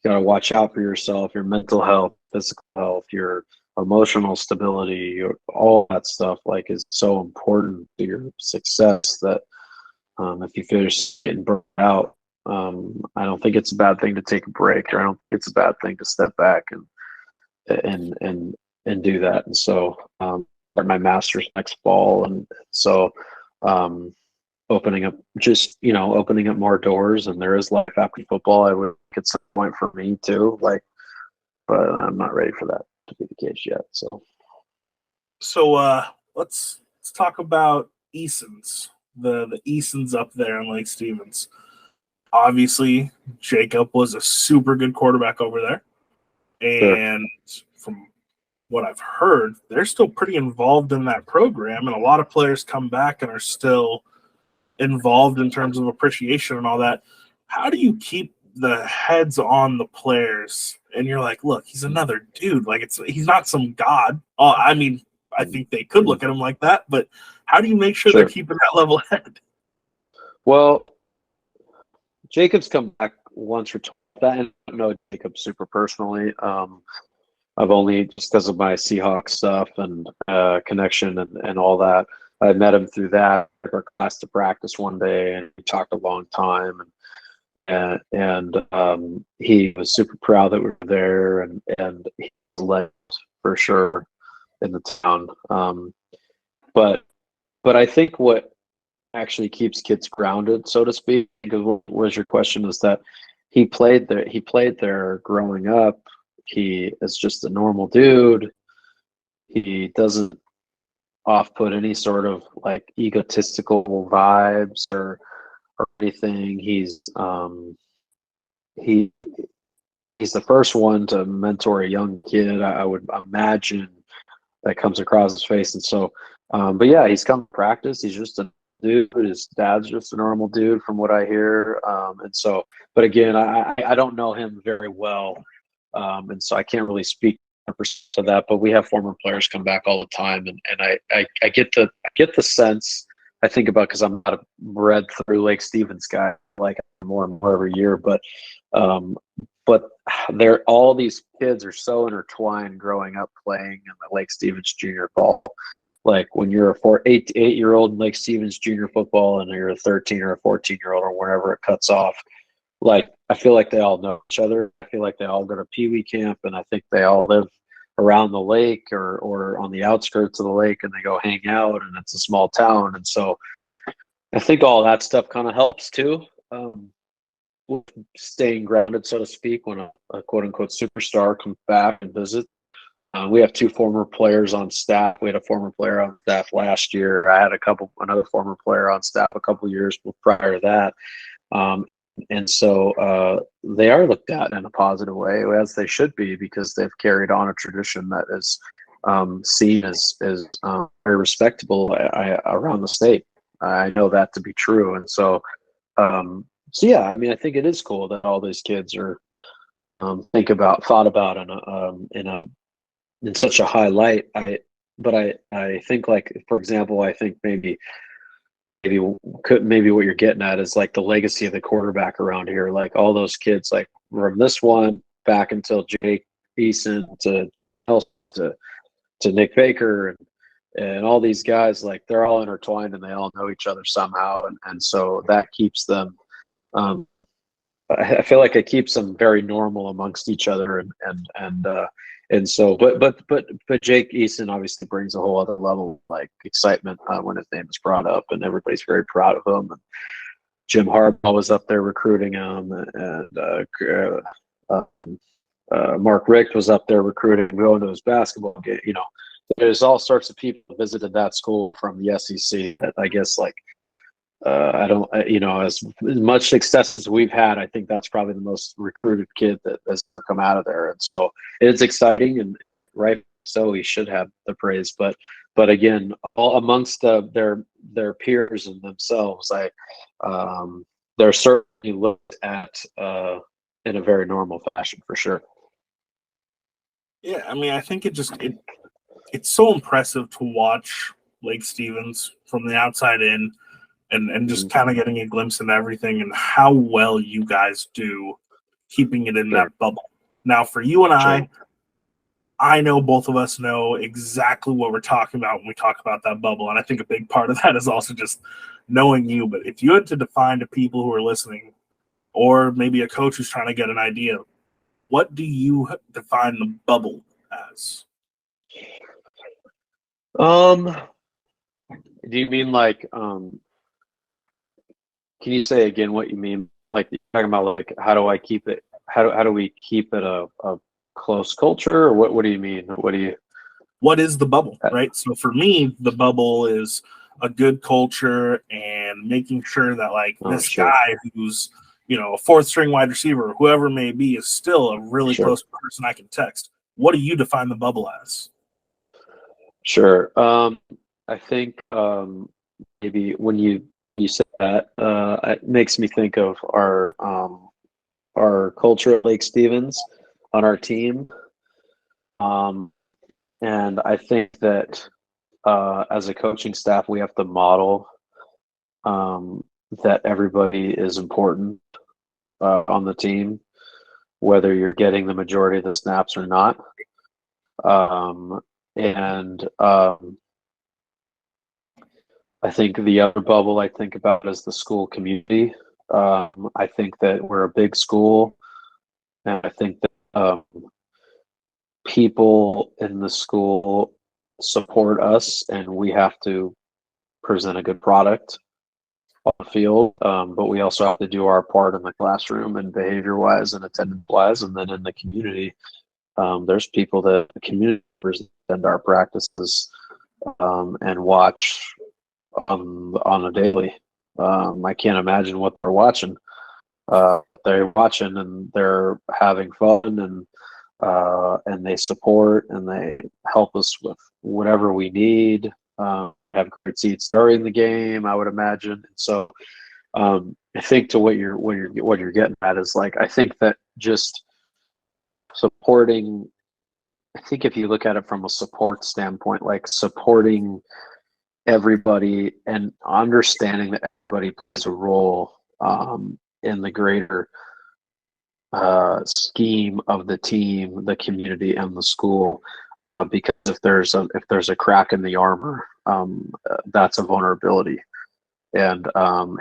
watch out for yourself, your mental health, physical health, your emotional stability, all that stuff like is so important to your success that if you feel getting burnt out, I don't think it's a bad thing to take a break, or I don't think it's a bad thing to step back and do that. And so start my master's next fall, and so opening up more doors, and there is life after football. I would at some point for me too, like, but I'm not ready for that to be the case yet. So let's talk about Eason's, the Easons up there in Lake Stevens. Obviously, Jacob was a super good quarterback over there. And from what I've heard, they're still pretty involved in that program, and a lot of players come back and are still involved in terms of appreciation and all that. How do you keep the heads on the players? And you're like, look, he's another dude. Like, he's not some god. I mean, I think they could look at him like that, but how do you make sure they're keeping that level head? Well, Jacob's come back once or twice. I don't know Jacob super personally. I've only, just because of my Seahawks stuff and connection and all that, I met him through that. Our class to practice one day, and we talked a long time. And he was super proud that we were there, and he led for sure in the town. But I think what actually keeps kids grounded, so to speak, because what was your question, is that he played there growing up. He is just a normal dude. He doesn't off-put any sort of like egotistical vibes or anything. He's the first one to mentor a young kid, I would imagine, that comes across his face. And so but yeah, he's come to practice. He's just a dude. His dad's just a normal dude from what I hear. And so, but again, I don't know him very well. And so I can't really speak to that, but we have former players come back all the time. And I get the sense, I think about, because I'm not a bred through Lake Stevens guy, like more and more every year, but they're, all these kids are so intertwined growing up playing in the Lake Stevens junior ball Like when you're a 8 year old in Lake Stevens junior football and you're a 13 or a 14-year-old or wherever it cuts off, like I feel like they all know each other. I feel like they all go to Pee Wee camp, and I think they all live around the lake or on the outskirts of the lake, and they go hang out, and it's a small town. And so I think all that stuff kind of helps too, with staying grounded, so to speak, when a quote unquote superstar comes back and visits. We have two former players on staff. We had a former player on staff last year. I had another former player on staff a couple years prior to that. And so they are looked at in a positive way, as they should be, because they've carried on a tradition that is seen as very respectable around the state. I know that to be true. And so, yeah, I mean, I think it is cool that all these kids are thought about in such a high light. But I think, like, for example, I think maybe what you're getting at is like the legacy of the quarterback around here. Like all those kids, like from this one back until Jake Eason to Nick Baker and all these guys, like they're all intertwined and they all know each other somehow, and so that keeps them. I feel like it keeps them very normal amongst each other, and so, but Jake Eason obviously brings a whole other level of, like, excitement when his name is brought up, and everybody's very proud of him. And Jim Harbaugh was up there recruiting him, and Mark Richt was up there recruiting, going to his basketball game. You know, there's all sorts of people that visited that school from the SEC that I guess, like, I don't, as much success as we've had, I think that's probably the most recruited kid that has come out of there. And so it's exciting, and right, so he should have the praise. But again, all amongst their peers and themselves, they're certainly looked at in a very normal fashion, for sure. Yeah, I mean, I think it's so impressive to watch Lake Stevens from the outside in. And just kind of getting a glimpse into everything and how well you guys do keeping it in that bubble. Now, for you and I know both of us know exactly what we're talking about when we talk about that bubble. And I think a big part of that is also just knowing you. But if you had to define to people who are listening, or maybe a coach who's trying to get an idea, what do you define the bubble as? Do you mean like can you say again what you mean? Like, you're talking about, like, how do I keep it? How do we keep it a close culture, or what do you mean? What is the bubble, right? So for me, the bubble is a good culture and making sure that, like, this guy who's, a fourth string wide receiver, whoever it may be, is still a really close person I can text. What do you define the bubble as? Sure. I think maybe when you said that, it makes me think of our culture at Lake Stevens on our team. And I think that as a coaching staff, we have to model that everybody is important on the team, whether you're getting the majority of the snaps or not. I think the other bubble I think about is the school community. I think that we're a big school, and I think that people in the school support us, and we have to present a good product on the field. But we also have to do our part in the classroom and behavior-wise and attendance-wise, and then in the community, there's people that the community attend our practices and watch on a daily. I can't imagine what they're watching. They're watching and they're having fun, and they support and they help us with whatever we need. Have great seats during the game, I would imagine. And so I think to what you're getting at is, like, I think that just supporting. I think if you look at it from a support standpoint, like supporting everybody and understanding that everybody plays a role in the greater scheme of the team, the community, and the school. because if there's a crack in the armor, that's a vulnerability, and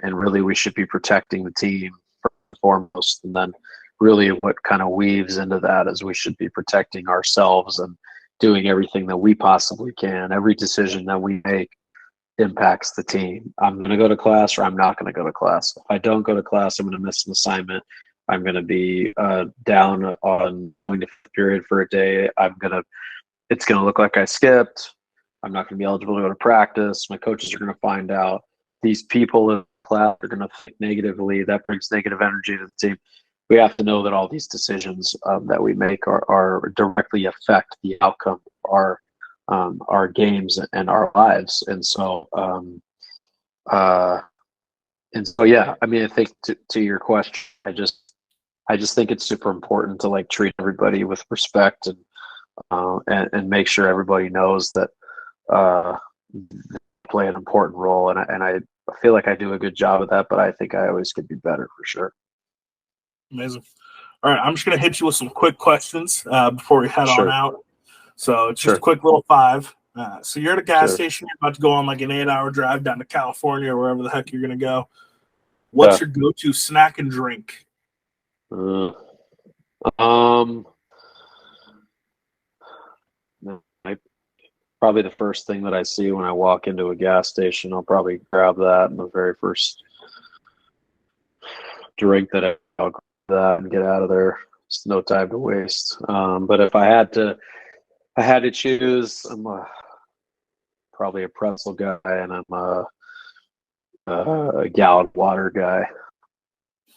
really we should be protecting the team first and foremost, and then really what kind of weaves into that is we should be protecting ourselves and doing everything that we possibly can. Every decision that we make impacts the team. I'm going to go to class or I'm not going to go to class. If I don't go to class, I'm going to miss an assignment. I'm going to be down on going to fifth period for a day. It's going to look like I skipped. I'm not going to be eligible to go to practice. My coaches are going to find out. These people in class are going to think negatively. That brings negative energy to the team. We have to know that all these decisions that we make are directly affect the outcome of our games and our lives. And so, yeah, I mean, I think to your question, I just think it's super important to like treat everybody with respect and make sure everybody knows that they play an important role. And I feel like I do a good job of that, but I think I always could be better for sure. Amazing. All right, I'm just going to hit you with some quick questions before we head on out. So it's just a quick little 5. So you're at a gas station. You're about to go on like an 8-hour drive down to California or wherever the heck you're going to go. What's your go-to snack and drink? Probably the first thing that I see when I walk into a gas station, I'll probably grab that, and the very first drink that I'll grab that and get out of there. It's no time to waste. But if I had to choose, I'm probably a pretzel guy, and I'm a gallon water guy.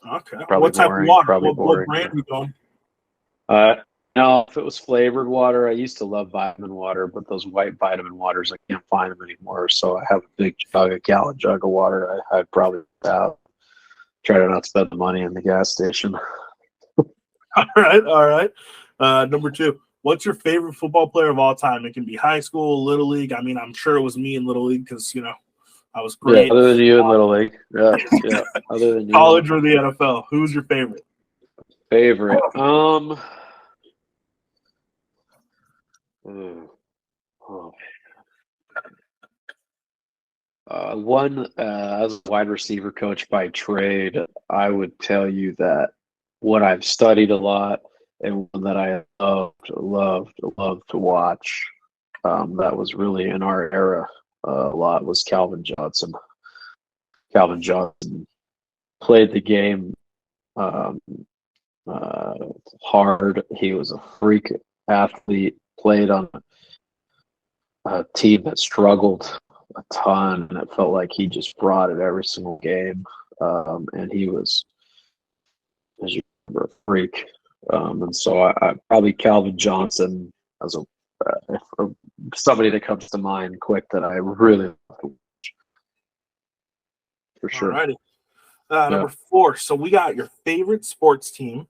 Okay. Probably what type boring, of water? probably What brand are you going? No, if it was flavored water, I used to love vitamin water, but those white vitamin waters, I can't find them anymore. So I have a gallon jug of water. I'd probably try to not spend the money in the gas station. All right. Number 2, what's your favorite football player of all time? It can be high school, Little League. I mean, I'm sure it was me in Little League because, I was great. Yeah, other than you in Little League. Yeah. Other than you. College or the NFL? Who's your favorite? Favorite? As a wide receiver coach by trade, I would tell you that what I've studied a lot and one that I loved to watch, that was really in our era a lot, was Calvin Johnson. Calvin Johnson played the game hard. He was a freak athlete, played on a team that struggled a ton, and it felt like he just brought it every single game. And he was, as you remember, a freak. And so I probably Calvin Johnson as somebody that comes to mind quick that I really love to watch. For sure. Alrighty. Number 4. So we got your favorite sports team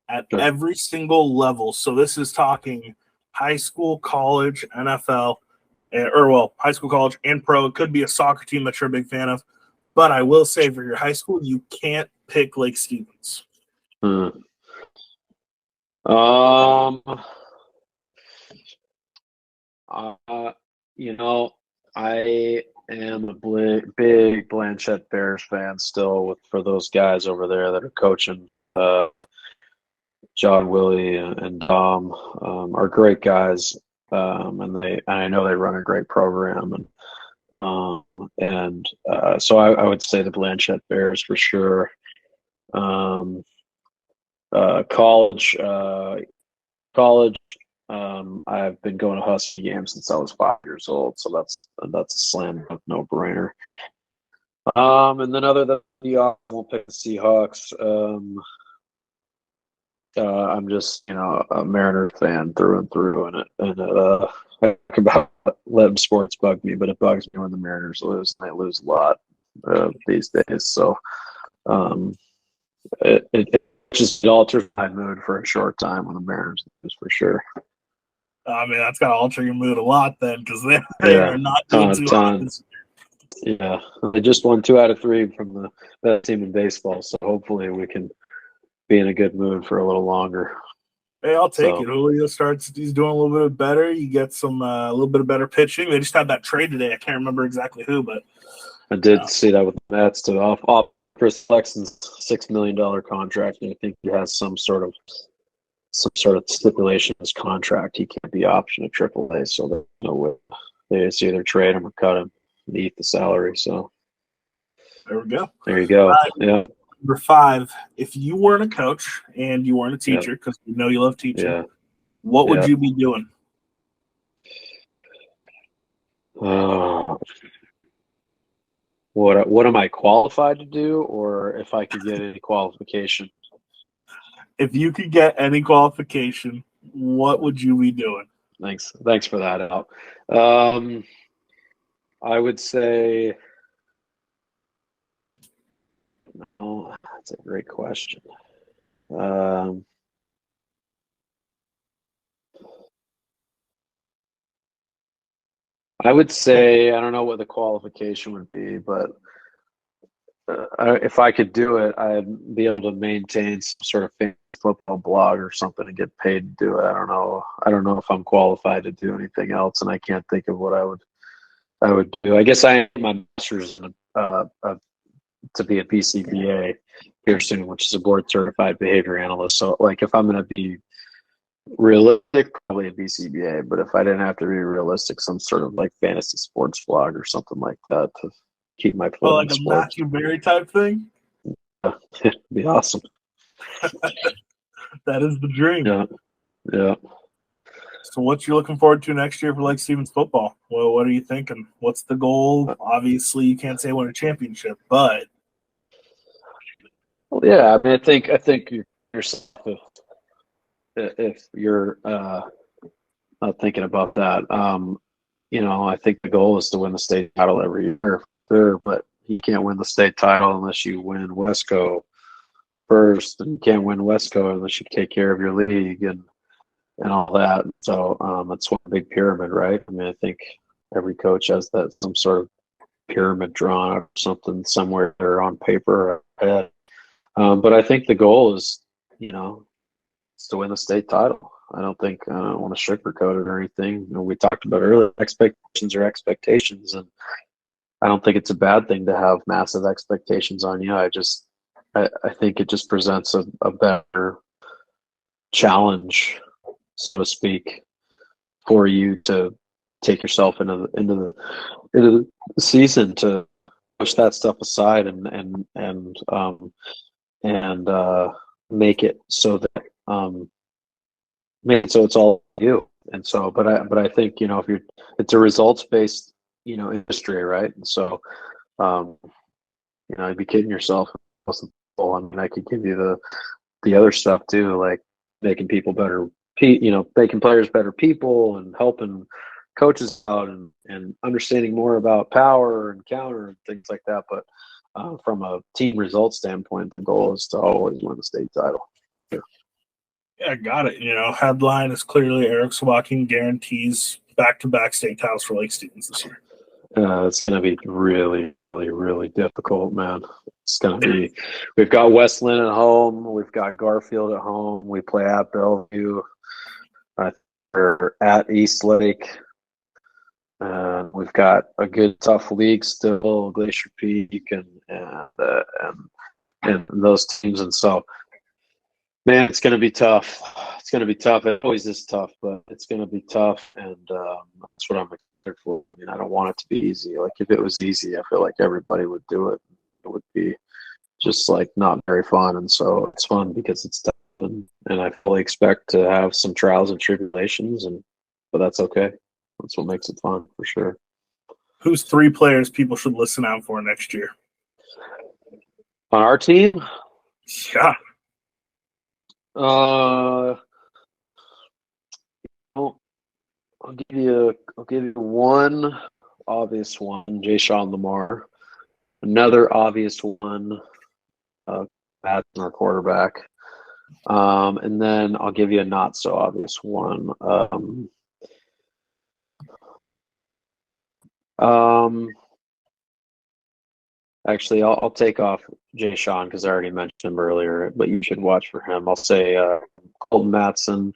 at every single level. So this is talking high school, college, NFL, high school, college, and pro. It could be a soccer team that you're a big fan of. But I will say for your high school, you can't pick Lake Stevens. I am a big Blanchette Bears fan still for those guys over there that are coaching. John, Willie, and Dom are great guys, and I know they run a great program, and so I would say the Blanchette Bears for sure. College. I've been going to Husky games since I was 5 years old, so that's a slam dunk, no brainer. And then other than the we'll pick the Seahawks. I'm just a Mariner fan through and through, and I talk about letting sports bug me, but it bugs me when the Mariners lose, and they lose a lot these days. So it just alters my mood for a short time when the Mariners lose, for sure. I mean, that's got to alter your mood a lot then, because they are not doing too hot. Yeah, they just won 2 out of 3 from the best team in baseball, so hopefully we can be in a good mood for a little longer. Hey, I'll take So it. Julio starts. He's doing a little bit better. You get some a little bit of better pitching. They just had that trade today. I can't remember exactly who, but I did see that with the Mets to off Chris Flexen's $6 million contract, and I think he has some sort of stipulation in his contract. He can't be optioned at AAA, so there's no way they just either trade him or cut him and eat the salary. So there we go. there you go. Yeah. Number 5, if you weren't a coach and you weren't a Yeah. teacher, because we know you love teaching, Yeah. what would Yeah. you be doing? What am I qualified to do, or if I could get any qualification? If you could get any qualification, what would you be doing? Thanks for that, Al. I would say, oh, that's a great question. I would say, I don't know what the qualification would be, but if I could do it, I'd be able to maintain some sort of fantasy football blog or something and get paid to do it. I don't know. I don't know if I'm qualified to do anything else, and I can't think of what I would do. I guess I am my master's in, to be a BCBA here soon, which is a board certified behavior analyst. So, like, if I'm going to be realistic, probably a BCBA. But if I didn't have to be realistic, some sort of like fantasy sports blog or something like that to keep my Oh, foot like in a sports. Matthew Berry type thing? It'd be awesome. That is the dream. Yeah. Yeah. So what you looking forward to next year for Lake Stevens football? Well, what are you thinking? What's the goal? Obviously, you can't say win a championship, but Well, yeah, I mean, I think yourself, if you're not thinking about that, I think the goal is to win the state title every year. Sure, but you can't win the state title unless you win Wesco first, and you can't win Wesco unless you take care of your league and all that. So it's one big pyramid, right? I mean, I think every coach has that some sort of pyramid drawn or something somewhere on paper. But I think the goal is, is to win the state title. I don't want to sugarcoat it or anything. We talked about earlier, expectations are expectations, and I don't think it's a bad thing to have massive expectations on you. I think it just presents a better challenge, so to speak, for you to take yourself into the season to push that stuff aside and make it so that so it's all you. And so, but I think if it's a results based industry, right? And so you'd be kidding yourself. I mean, I could give you the other stuff too, like making people better, making players better people and helping coaches out and understanding more about power and counter and things like that. But from a team result standpoint, the goal is to always win the state title. yeah, got it. Headline is clearly Eric Solbakken guarantees back-to-back state titles for Lake Stevens this year. It's going to be really, really, really difficult, man. It's going to be. We've got West Lynn at home. We've got Garfield at home. We play at Bellevue. We're at East Lake. We've got a good, tough league still, Glacier Peak and those teams. And so, man, it's going to be tough. It's going to be tough. It always is tough, but it's going to be tough, and that's what I'm excited for. I mean, I don't want it to be easy. Like, if it was easy, I feel like everybody would do it. It would be just like not very fun, and so it's fun because it's tough, and I fully expect to have some trials and tribulations, but that's okay. That's what makes it fun, for sure. Who's 3 players people should listen out for next year? On our team? Yeah. I'll give you one obvious one, Jay Sean Lamar. Another obvious one, Patton, our quarterback. And then I'll give you a not so obvious one. Actually, I'll take off Jay Sean because I already mentioned him earlier, but you should watch for him. I'll say Colton Matson,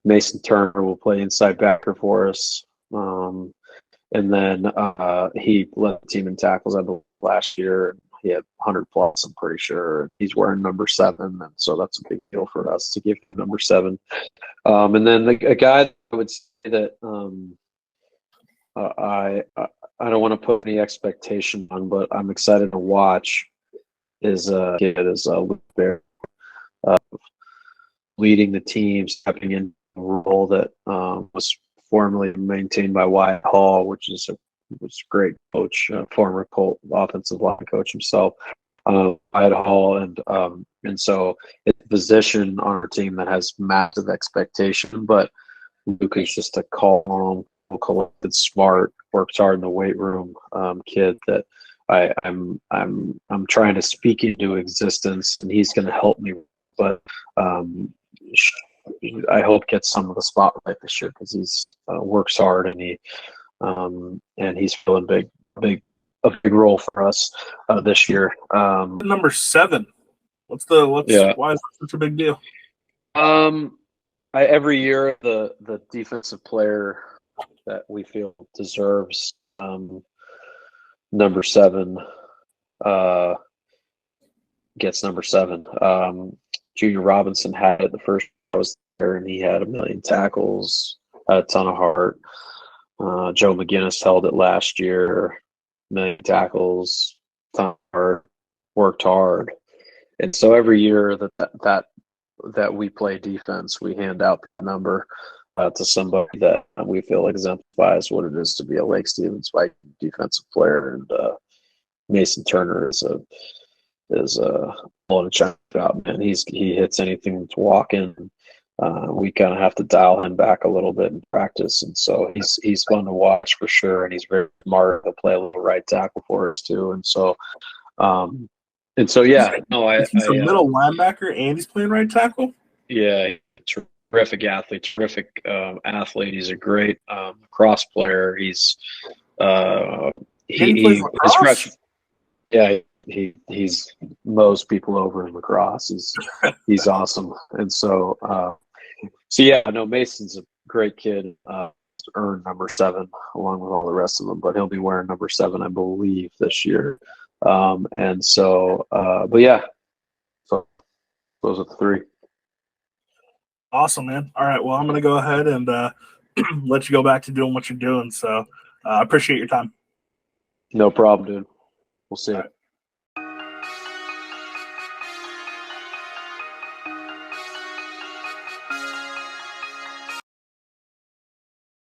Mason Turner will play inside backer for us. And then he led the team in tackles, I believe, last year. He had 100 plus, I'm pretty sure. He's wearing number 7, and so that's a big deal for us to give him number 7. And then a guy that I would say that I don't want to put any expectation on, but I'm excited to watch is Luke Bear, leading the team, stepping in a role that was formerly maintained by Wyatt Hall, which is a great coach, former Colt offensive line coach himself, Wyatt Hall, and so it's a position on our team that has massive expectation. But Luke is just a calm, collected, smart, works hard in the weight room kid that I'm trying to speak into existence, and he's going to help me. But I hope gets some of the spotlight this year because he's works hard and he's filling a big role for us this year. Number 7. Why is that such a big deal? Every year the defensive player that we feel deserves number 7 gets number 7. Junior Robinson had it the first year I was there, and he had 1 million tackles, had a ton of heart. Joe McGinnis held it last year, 1 million tackles, ton of heart, worked hard. And so every year that we play defense, we hand out the number to somebody that we feel exemplifies what it is to be a Lake Stevens Viking defensive player. And Mason Turner is a to check out, man. He hits anything to walk in. We kind of have to dial him back a little bit in practice, and so he's fun to watch for sure. And he's very smart. He'll play a little right tackle for us too. And so yeah. No, he's a middle linebacker and he's playing right tackle. Yeah, terrific athlete. He's a great cross player. He's he plays lacrosse? Yeah. He's mows people over in lacrosse. He's awesome. And so yeah, no, Mason's a great kid. Earned number 7 along with all the rest of them, but he'll be wearing number 7, I believe, this year. And so, but yeah, so those are the 3. Awesome, man. All right, well, I'm going to go ahead and let you go back to doing what you're doing. So I appreciate your time. No problem, dude. We'll see you.